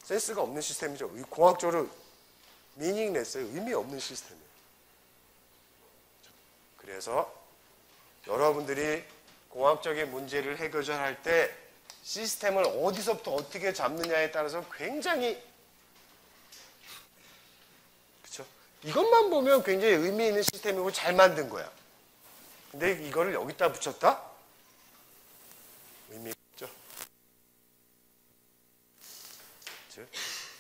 센스가 없는 시스템이죠. 공학적으로 미닝레스예요. 의미 없는 시스템이에요. 그래서 여러분들이 공학적인 문제를 해결할 때 시스템을 어디서부터 어떻게 잡느냐에 따라서 굉장히 그렇죠? 이것만 보면 굉장히 의미 있는 시스템이고 잘 만든 거야. 근데 이거를 여기다 붙였다? 의미 있죠? 즉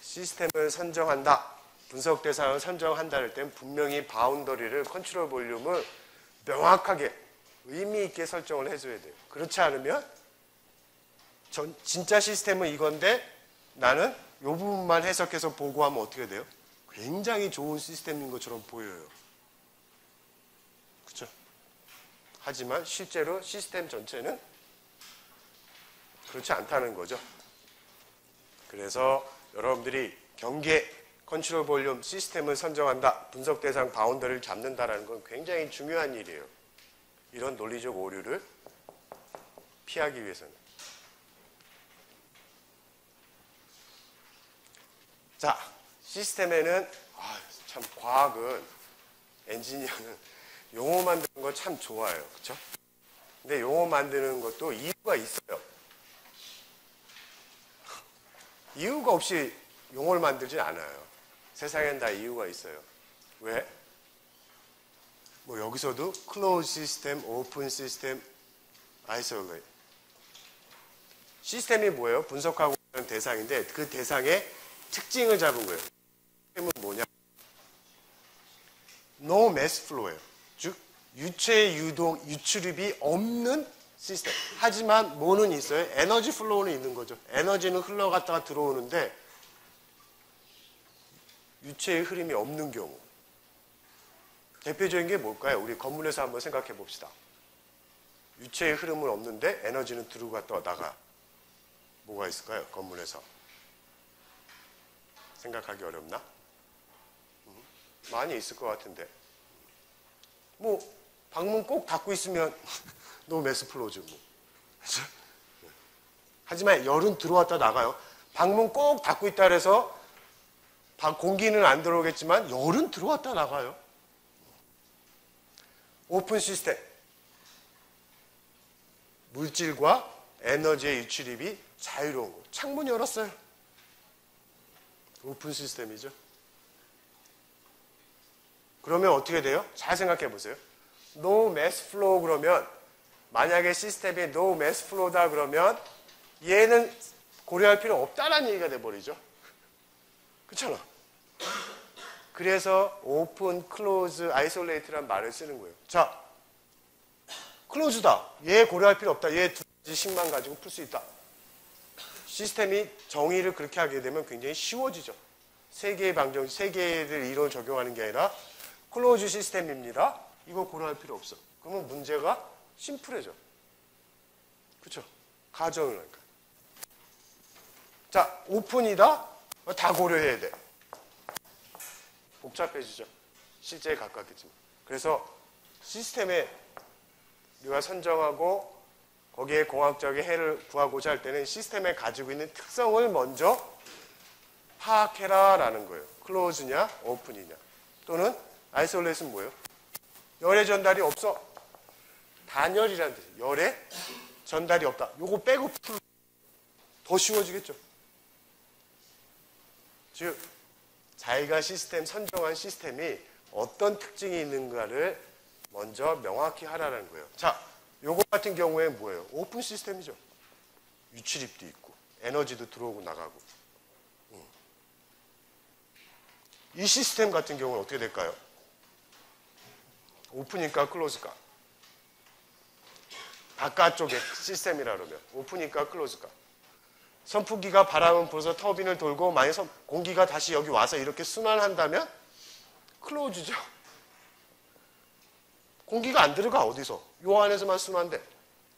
시스템을 선정한다. 분석 대상을 선정한다 할 땐 분명히 바운더리를 컨트롤 볼륨을 명확하게 의미 있게 설정을 해줘야 돼요. 그렇지 않으면 진짜 시스템은 이건데 나는 이 부분만 해석해서 보고하면 어떻게 돼요? 굉장히 좋은 시스템인 것처럼 보여요. 그렇죠? 하지만 실제로 시스템 전체는 그렇지 않다는 거죠. 그래서 여러분들이 경계, 컨트롤 볼륨, 시스템을 선정한다, 분석 대상 바운더리를 잡는다는 건 굉장히 중요한 일이에요. 이런 논리적 오류를 피하기 위해서는. 자, 시스템에는 참 과학은 엔지니어는 용어 만드는 거 참 좋아해요. 그렇죠? 근데 용어 만드는 것도 이유가 있어요. 이유가 없이 용어를 만들진 않아요. 세상엔 다 이유가 있어요. 왜? 뭐 여기서도 closed system, open system, isolate. 시스템이 뭐예요? 분석하고 있는 대상인데 그 대상의 특징을 잡은 거예요. 시스템은 뭐냐? No mass flow예요. 즉 유체 유동, 유출입이 없는 시스템. 하지만 뭐는 있어요? 에너지 플로우는 있는 거죠. 에너지는 흘러갔다가 들어오는데 유체의 흐름이 없는 경우. 대표적인 게 뭘까요? 우리 건물에서 한번 생각해 봅시다. 유체의 흐름은 없는데 에너지는 들어갔다가 나가. 뭐가 있을까요? 건물에서. 생각하기 어렵나? 많이 있을 것 같은데. 뭐 방문 꼭 닫고 있으면 노 매스 플로우죠. 뭐. 하지만 열은 들어왔다 나가요. 방문 꼭 닫고 있다 그래서 공기는 안 들어오겠지만 열은 들어왔다 나가요. 오픈 시스템. 물질과 에너지의 유출입이 자유로운 거. 창문 열었어요. 오픈 시스템이죠. 그러면 어떻게 돼요? 잘 생각해 보세요. No mass flow 그러면 만약에 시스템이 no mass flow다 그러면 얘는 고려할 필요 없다라는 얘기가 돼버리죠. 그렇잖아. 그래서 open, close, isolate라는 말을 쓰는 거예요. 자, close다. 얘 고려할 필요 없다. 얘 두 가지씩만 가지고 풀 수 있다. 시스템이 정의를 그렇게 하게 되면 굉장히 쉬워지죠. 세 개의 방정, 세 개를 이론을 적용하는 게 아니라 클로즈 시스템입니다. 이거 고려할 필요 없어. 그러면 문제가 심플해져. 그렇죠? 가정을 하니까. 자, 오픈이다? 다 고려해야 돼. 복잡해지죠. 실제에 가깝겠지만. 그래서 시스템에 우리가 선정하고 거기에 공학적인 해를 구하고자 할 때는 시스템에 가지고 있는 특성을 먼저 파악해라라는 거예요. 클로즈냐, 오픈이냐. 또는 아이솔레이트는 뭐예요? 열의 전달이 없어. 단열이라는 뜻이에요. 열의 전달이 없다. 요거 빼고 풀 더 쉬워지겠죠. 즉 자기가 시스템 선정한 시스템이 어떤 특징이 있는가를 먼저 명확히 하라는 거예요. 자, 요거 같은 경우에는 뭐예요? 오픈 시스템이죠. 유출입도 있고 에너지도 들어오고 나가고. 이 시스템 같은 경우는 어떻게 될까요? 오픈일까 클로즈일까? 바깥쪽에 시스템이라 그러면 오픈일까 클로즈일까? 선풍기가 바람을 불어서 터빈을 돌고 만약 공기가 다시 여기 와서 이렇게 순환한다면 클로즈죠. 공기가 안 들어가 어디서? 요 안에서만 순환돼.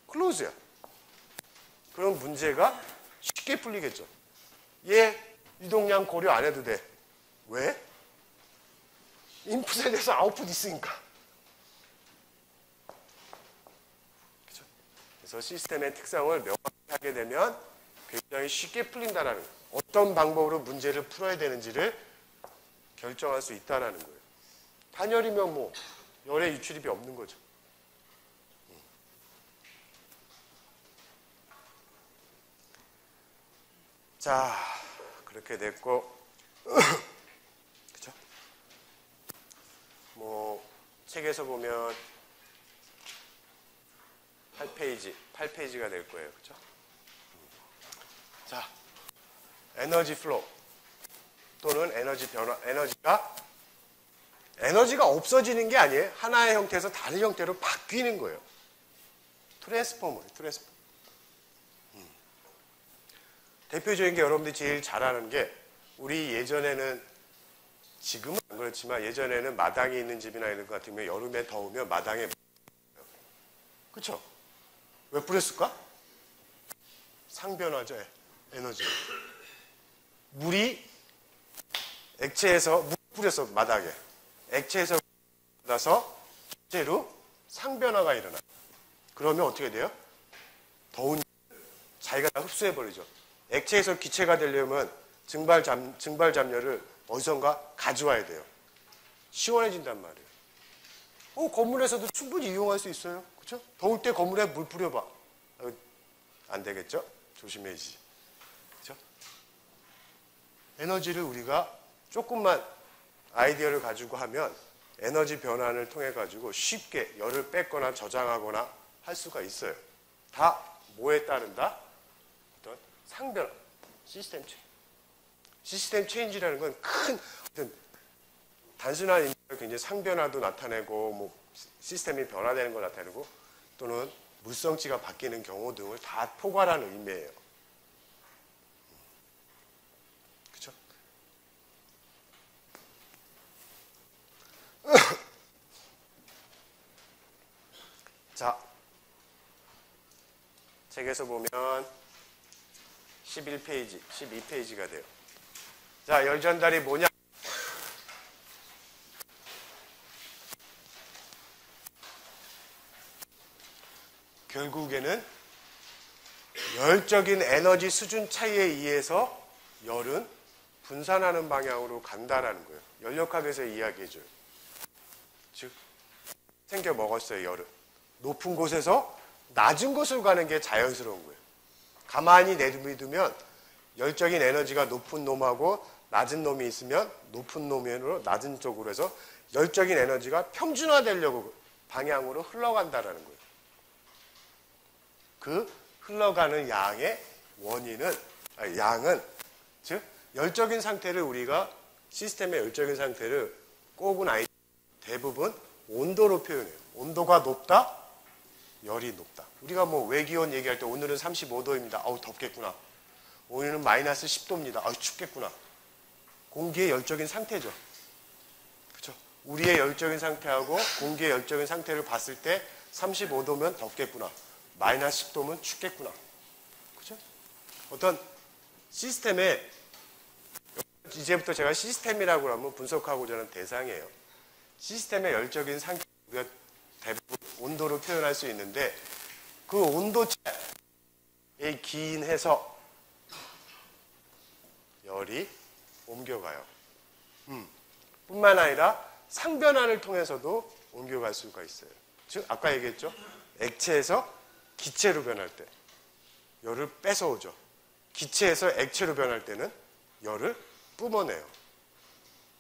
클로즈야. 그럼 문제가 쉽게 풀리겠죠. 얘 유동량 고려 안 해도 돼. 왜? 인풋에 대해서 아웃풋 있으니까. 그렇죠? 그래서 시스템의 특성을 명확히 하게 되면 굉장히 쉽게 풀린다는 거예요. 어떤 방법으로 문제를 풀어야 되는지를 결정할 수 있다는 거예요. 단열이면 뭐 열의 유출입이 없는 거죠. 자, 그렇게 됐고 그렇죠? 뭐 책에서 보면 8페이지가 될 거예요. 그렇죠? 자, 에너지 플로우 또는 에너지 변화, 에너지가 없어지는 게 아니에요. 하나의 형태에서 다른 형태로 바뀌는 거예요. 트랜스포머예요. 트랜스포머. 대표적인 게 여러분들이 제일 잘 아는 게 우리 예전에는 지금은 안 그렇지만 예전에는 마당에 있는 집이나 이런 것 같으면 여름에 더우면 마당에 그렇죠? 왜 뿌렸을까? 상변화죠. 에너지. 물이 액체에서 물 뿌렸어 마당에. 액체에서 나서 기체로 상변화가 일어나. 그러면 어떻게 돼요? 더운 자기가 다 흡수해버리죠. 액체에서 기체가 되려면 증발 잠열을 어디선가 가져와야 돼요. 시원해진단 말이에요. 건물에서도 충분히 이용할 수 있어요. 그렇죠? 더울 때 건물에 물 뿌려봐. 안 되겠죠? 조심해야지. 그렇죠? 에너지를 우리가 조금만 아이디어를 가지고 하면 에너지 변환을 통해 가지고 쉽게 열을 뺏거나 저장하거나 할 수가 있어요. 다 뭐에 따른다? 어떤 상변화, 시스템 체인지. 시스템 체인지라는 건 큰 어떤 단순한 의미로 굉장히 상변화도 나타내고 뭐 시스템이 변화되는 걸 나타내고 또는 물성치가 바뀌는 경우 등을 다 포괄하는 의미예요. 그렇죠? 자, 책에서 보면 11페이지, 12페이지가 돼요. 자, 열 전달이 뭐냐? 결국에는 열적인 에너지 수준 차이에 의해서 열은 분산하는 방향으로 간다라는 거예요. 연력학에서 이야기해줘요. 즉, 생겨 먹었어요, 열은. 높은 곳에서 낮은 곳으로 가는 게 자연스러운 거예요. 가만히 내두면 열적인 에너지가 높은 놈하고 낮은 놈이 있으면 높은 놈으로 낮은 쪽으로 해서 열적인 에너지가 평준화되려고 방향으로 흘러간다라는 거예요. 그 흘러가는 양의 원인은, 양은, 즉, 열적인 상태를 우리가 시스템의 열적인 상태를 꼭은 아니 대부분 온도로 표현해요. 온도가 높다, 열이 높다. 우리가 뭐 외기온 얘기할 때 오늘은 35도입니다. 아우, 덥겠구나. 오늘은 마이너스 10도입니다. 아우, 춥겠구나. 공기의 열적인 상태죠. 그렇죠? 우리의 열적인 상태하고 공기의 열적인 상태를 봤을 때 35도면 덥겠구나. 마이너스 10도면 춥겠구나. 그죠? 어떤 시스템에, 이제부터 제가 시스템이라고 하면 분석하고자 하는 대상이에요. 시스템의 열적인 상태, 우리가 대부분 온도로 표현할 수 있는데, 그 온도차에 기인해서 열이 옮겨가요. 뿐만 아니라 상변환을 통해서도 옮겨갈 수가 있어요. 즉, 아까 얘기했죠? 액체에서 기체로 변할 때 열을 뺏어오죠. 기체에서 액체로 변할 때는 열을 뿜어내요.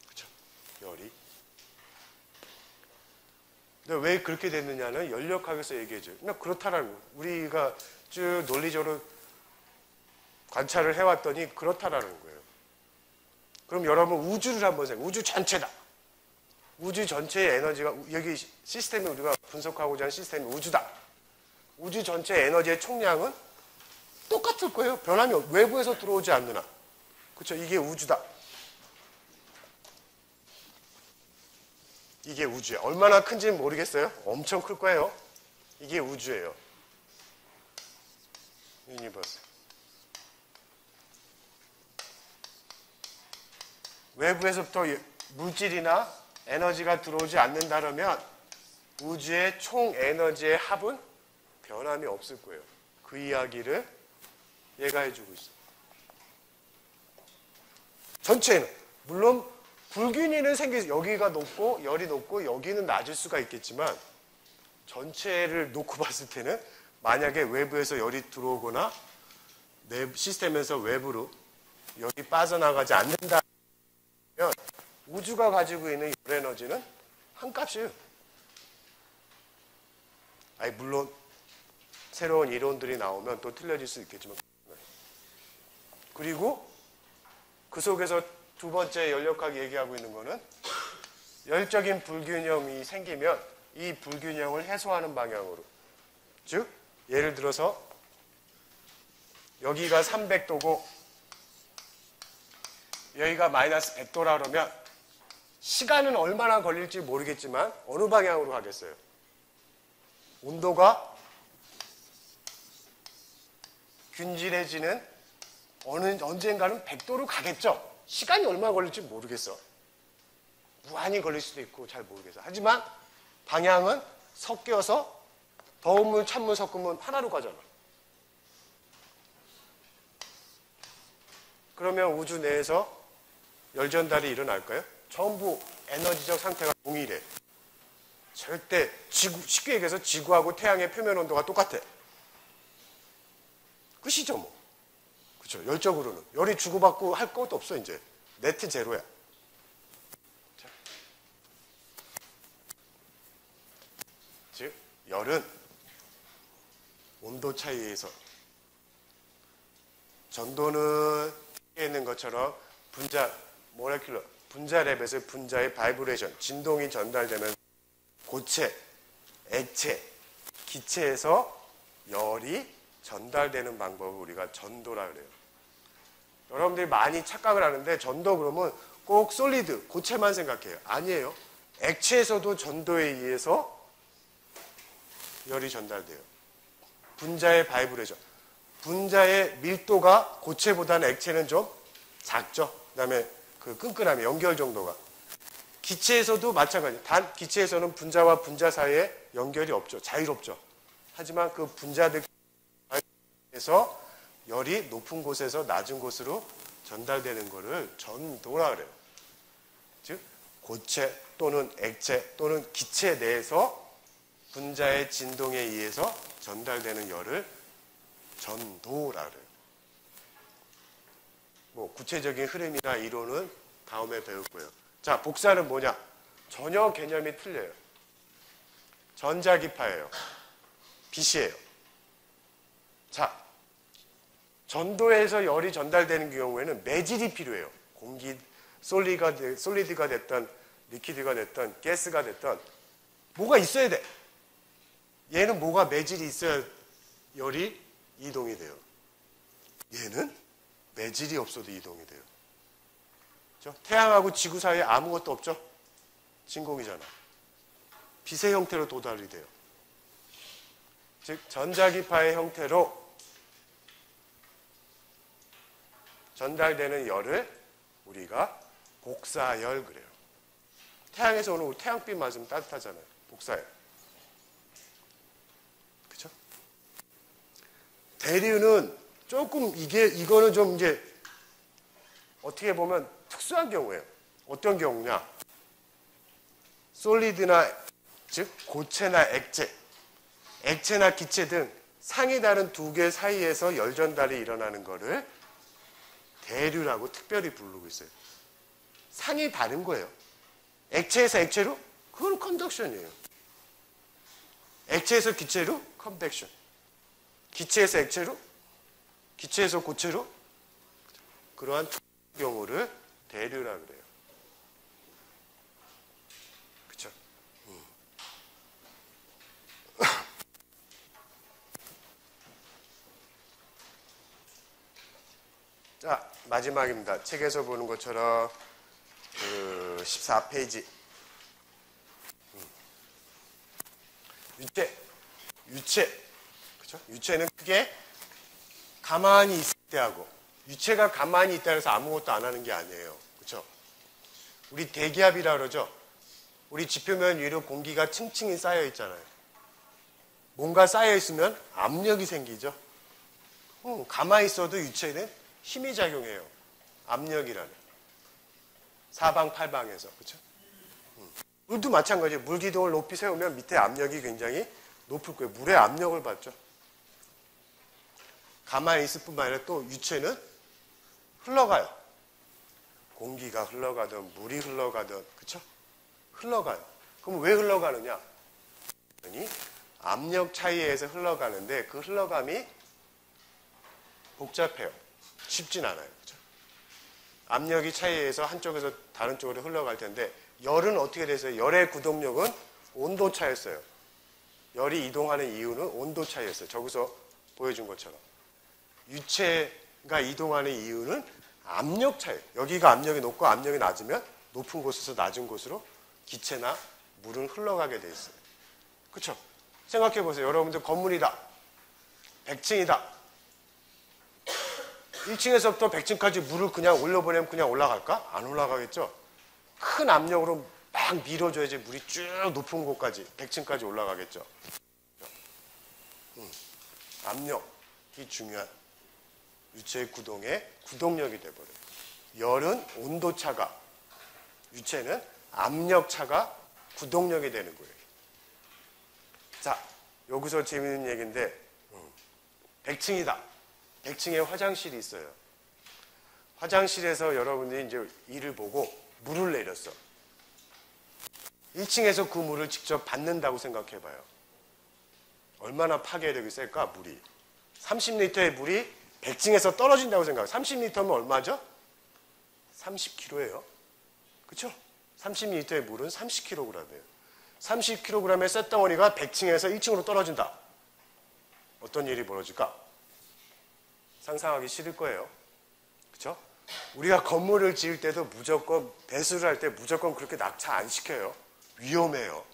그렇죠? 열이. 근데 왜 그렇게 됐느냐는 연력학에서 얘기해줘요. 그냥 그렇다라는 거예요. 우리가 쭉 논리적으로 관찰을 해왔더니 그렇다라는 거예요. 그럼 여러분 우주를 한번 생각해요. 우주 전체다. 우주 전체의 에너지가, 여기 시스템이 우리가 분석하고자 하는 시스템이 우주다. 우주 전체 에너지의 총량은 똑같을 거예요. 변함이 외부에서 들어오지 않는 한. 그렇죠? 이게 우주다. 이게 우주예요. 얼마나 큰지는 모르겠어요. 엄청 클 거예요. 이게 우주예요. 유니버스. 외부에서부터 물질이나 에너지가 들어오지 않는다면 우주의 총 에너지의 합은 변함이 없을 거예요. 그 이야기를 얘가 해주고 있어요. 전체는 물론 불균형은 여기가 높고 열이 높고 여기는 낮을 수가 있겠지만 전체를 놓고 봤을 때는 만약에 외부에서 열이 들어오거나 시스템에서 외부로 열이 빠져나가지 않는다면 우주가 가지고 있는 열 에너지는 한 값이에요. 아니 물론 새로운 이론들이 나오면 또 틀려질 수 있겠지만, 그리고 그 속에서 두 번째 연력학이 얘기하고 있는 거는 열적인 불균형이 생기면 이 불균형을 해소하는 방향으로, 즉 예를 들어서 여기가 300도고 여기가 마이너스 100도라 그러면 시간은 얼마나 걸릴지 모르겠지만 어느 방향으로 가겠어요? 온도가 균질해지는 언젠가는 100도로 가겠죠. 시간이 얼마나 걸릴지 모르겠어. 무한히 걸릴 수도 있고 잘 모르겠어. 하지만 방향은 섞여서 더운 물, 찬물 섞으면 하나로 가잖아. 그러면 우주 내에서 열전달이 일어날까요? 전부 에너지적 상태가 동일해. 절대 쉽게 얘기해서 지구하고 태양의 표면 온도가 똑같아. 끝이죠 뭐. 그렇죠. 열적으로는. 열이 주고받고 할 것도 없어, 이제. 네트 제로야. 자. 즉, 열은 온도 차이에서 전도는 뒤에 있는 것처럼 분자 랩에서 분자의 바이브레이션, 진동이 전달되면 고체, 액체, 기체에서 열이 전달되는 방법을 우리가 전도라 그래요. 여러분들이 많이 착각을 하는데 전도 그러면 꼭 솔리드, 고체만 생각해요. 아니에요. 액체에서도 전도에 의해서 열이 전달돼요. 분자의 바이브레이션. 분자의 밀도가 고체보다는 액체는 좀 작죠. 그 다음에 그 끈끈함이, 연결 정도가. 기체에서도 마찬가지. 단 기체에서는 분자와 분자 사이에 연결이 없죠. 자유롭죠. 하지만 그 분자들에서 열이 높은 곳에서 낮은 곳으로 전달되는 것을 전도라 그래요. 즉 고체 또는 액체 또는 기체 내에서 분자의 진동에 의해서 전달되는 열을 전도라 그래요. 뭐 구체적인 흐름이나 이론은 다음에 배울 거예요. 자, 복사는 뭐냐? 전혀 개념이 틀려요. 전자기파예요. 빛이에요. 자, 전도에서 열이 전달되는 경우에는 매질이 필요해요. 공기, 솔리드가 됐던, 리퀴드가 됐던, 가스가 됐던 뭐가 있어야 돼. 얘는 뭐가 매질이 있어야 열이 이동이 돼요. 얘는 매질이 없어도 이동이 돼요. 그렇죠? 태양하고 지구 사이에 아무것도 없죠? 진공이잖아. 빛의 형태로 도달이 돼요. 즉 전자기파의 형태로 전달되는 열을 우리가 복사열 그래요. 태양에서 오는 태양빛 맞으면 따뜻하잖아요. 복사열. 그렇죠? 대류는 조금 이거는 좀 이제 어떻게 보면 특수한 경우예요. 어떤 경우냐? 솔리드나 즉 고체나 액체나 기체 등 상이 다른 두 개 사이에서 열 전달이 일어나는 것을 대류라고 특별히 부르고 있어요. 상이 다른 거예요. 액체에서 액체로? 그건 컨덕션이에요. 액체에서 기체로? 컨벡션. 기체에서 액체로? 기체에서 고체로? 그러한 경우를 대류라 그래요. 그쵸? 자, 마지막입니다. 책에서 보는 것처럼 그 14페이지. 유체. 그쵸? 유체는 크게 가만히 있을 때하고, 유체가 가만히 있다 해서 아무것도 안 하는 게 아니에요. 그렇죠? 우리 대기압이라 그러죠? 우리 지표면 위로 공기가 층층이 쌓여 있잖아요. 뭔가 쌓여 있으면 압력이 생기죠? 가만히 있어도 유체는 힘이 작용해요. 압력이라는. 사방팔방에서. 그렇죠? 물도 마찬가지예요. 물기둥을 높이 세우면 밑에 압력이 굉장히 높을 거예요. 물의 압력을 받죠. 가만히 있을 뿐만 아니라 또 유체는 흘러가요. 공기가 흘러가든 물이 흘러가든, 그쵸? 흘러가요. 그럼 왜 흘러가느냐? 압력 차이에 의해서 흘러가는데 그 흘러감이 복잡해요. 쉽진 않아요. 그쵸? 압력이 차이에 의해서 한쪽에서 다른 쪽으로 흘러갈 텐데 열은 어떻게 됐어요? 열의 구동력은 온도 차였어요. 열이 이동하는 이유는 온도 차이였어요. 저기서 보여준 것처럼. 유체가 이동하는 이유는 압력 차이. 여기가 압력이 높고 압력이 낮으면 높은 곳에서 낮은 곳으로 기체나 물은 흘러가게 돼 있어요. 그렇죠? 생각해 보세요. 여러분들 건물이다. 100층이다. 1층에서부터 100층까지 물을 그냥 올려보내면 그냥 올라갈까? 안 올라가겠죠? 큰 압력으로 막 밀어줘야지 물이 쭉 높은 곳까지 100층까지 올라가겠죠. 압력이 중요한 유체의 구동의 구동력이 돼버려요. 열은 온도차가, 유체는 압력차가 구동력이 되는 거예요. 자, 여기서 재미있는 얘기인데 100층이다. 100층에 화장실이 있어요. 화장실에서 여러분들이 이제 이를 보고 물을 내렸어. 1층에서 그 물을 직접 받는다고 생각해봐요. 얼마나 파괴력이 셀까, 물이. 30리터의 물이 100층에서 떨어진다고 생각해요. 30리터면 얼마죠? 30kg예요. 그쵸? 30리터의 물은 30kg이에요. 30kg의 쇳덩어리가 100층에서 1층으로 떨어진다. 어떤 일이 벌어질까? 상상하기 싫을 거예요. 그쵸? 우리가 건물을 지을 때도 무조건 배수를 할 때 무조건 그렇게 낙차 안 시켜요. 위험해요.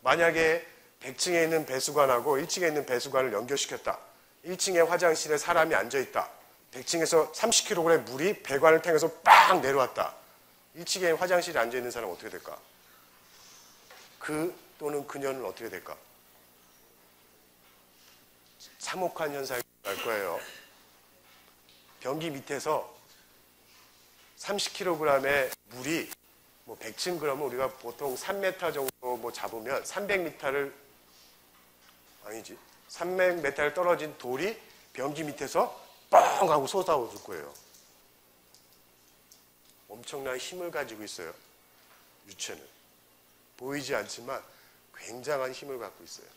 만약에 100층에 있는 배수관하고 1층에 있는 배수관을 연결시켰다. 1층에 화장실에 사람이 앉아있다. 100층에서 30kg의 물이 배관을 통해서 빵 내려왔다. 1층에 화장실에 앉아있는 사람은 어떻게 될까? 그 또는 그녀는 어떻게 될까? 참혹한 현상이 날 거예요. 변기 밑에서 30kg의 물이 뭐 100층 그러면 우리가 보통 3m 정도 뭐 잡으면 300m를 아니지 300m를 떨어진 돌이 변기 밑에서 뻥 하고 솟아오를 거예요. 엄청난 힘을 가지고 있어요. 유체는 보이지 않지만 굉장한 힘을 갖고 있어요.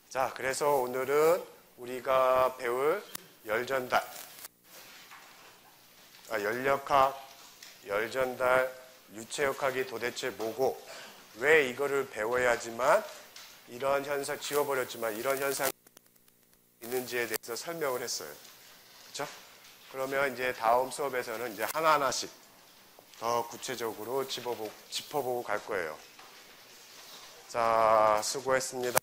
자, 그래서 오늘은 우리가 배울 열전달, 열역학, 열전달, 유체역학이 도대체 뭐고 왜 이거를 배워야지만 이런 현상, 지워버렸지만 이런 현상이 있는지에 대해서 설명을 했어요. 그렇죠? 그러면 이제 다음 수업에서는 이제 하나하나씩 더 구체적으로 짚어보고 갈 거예요. 자, 수고했습니다.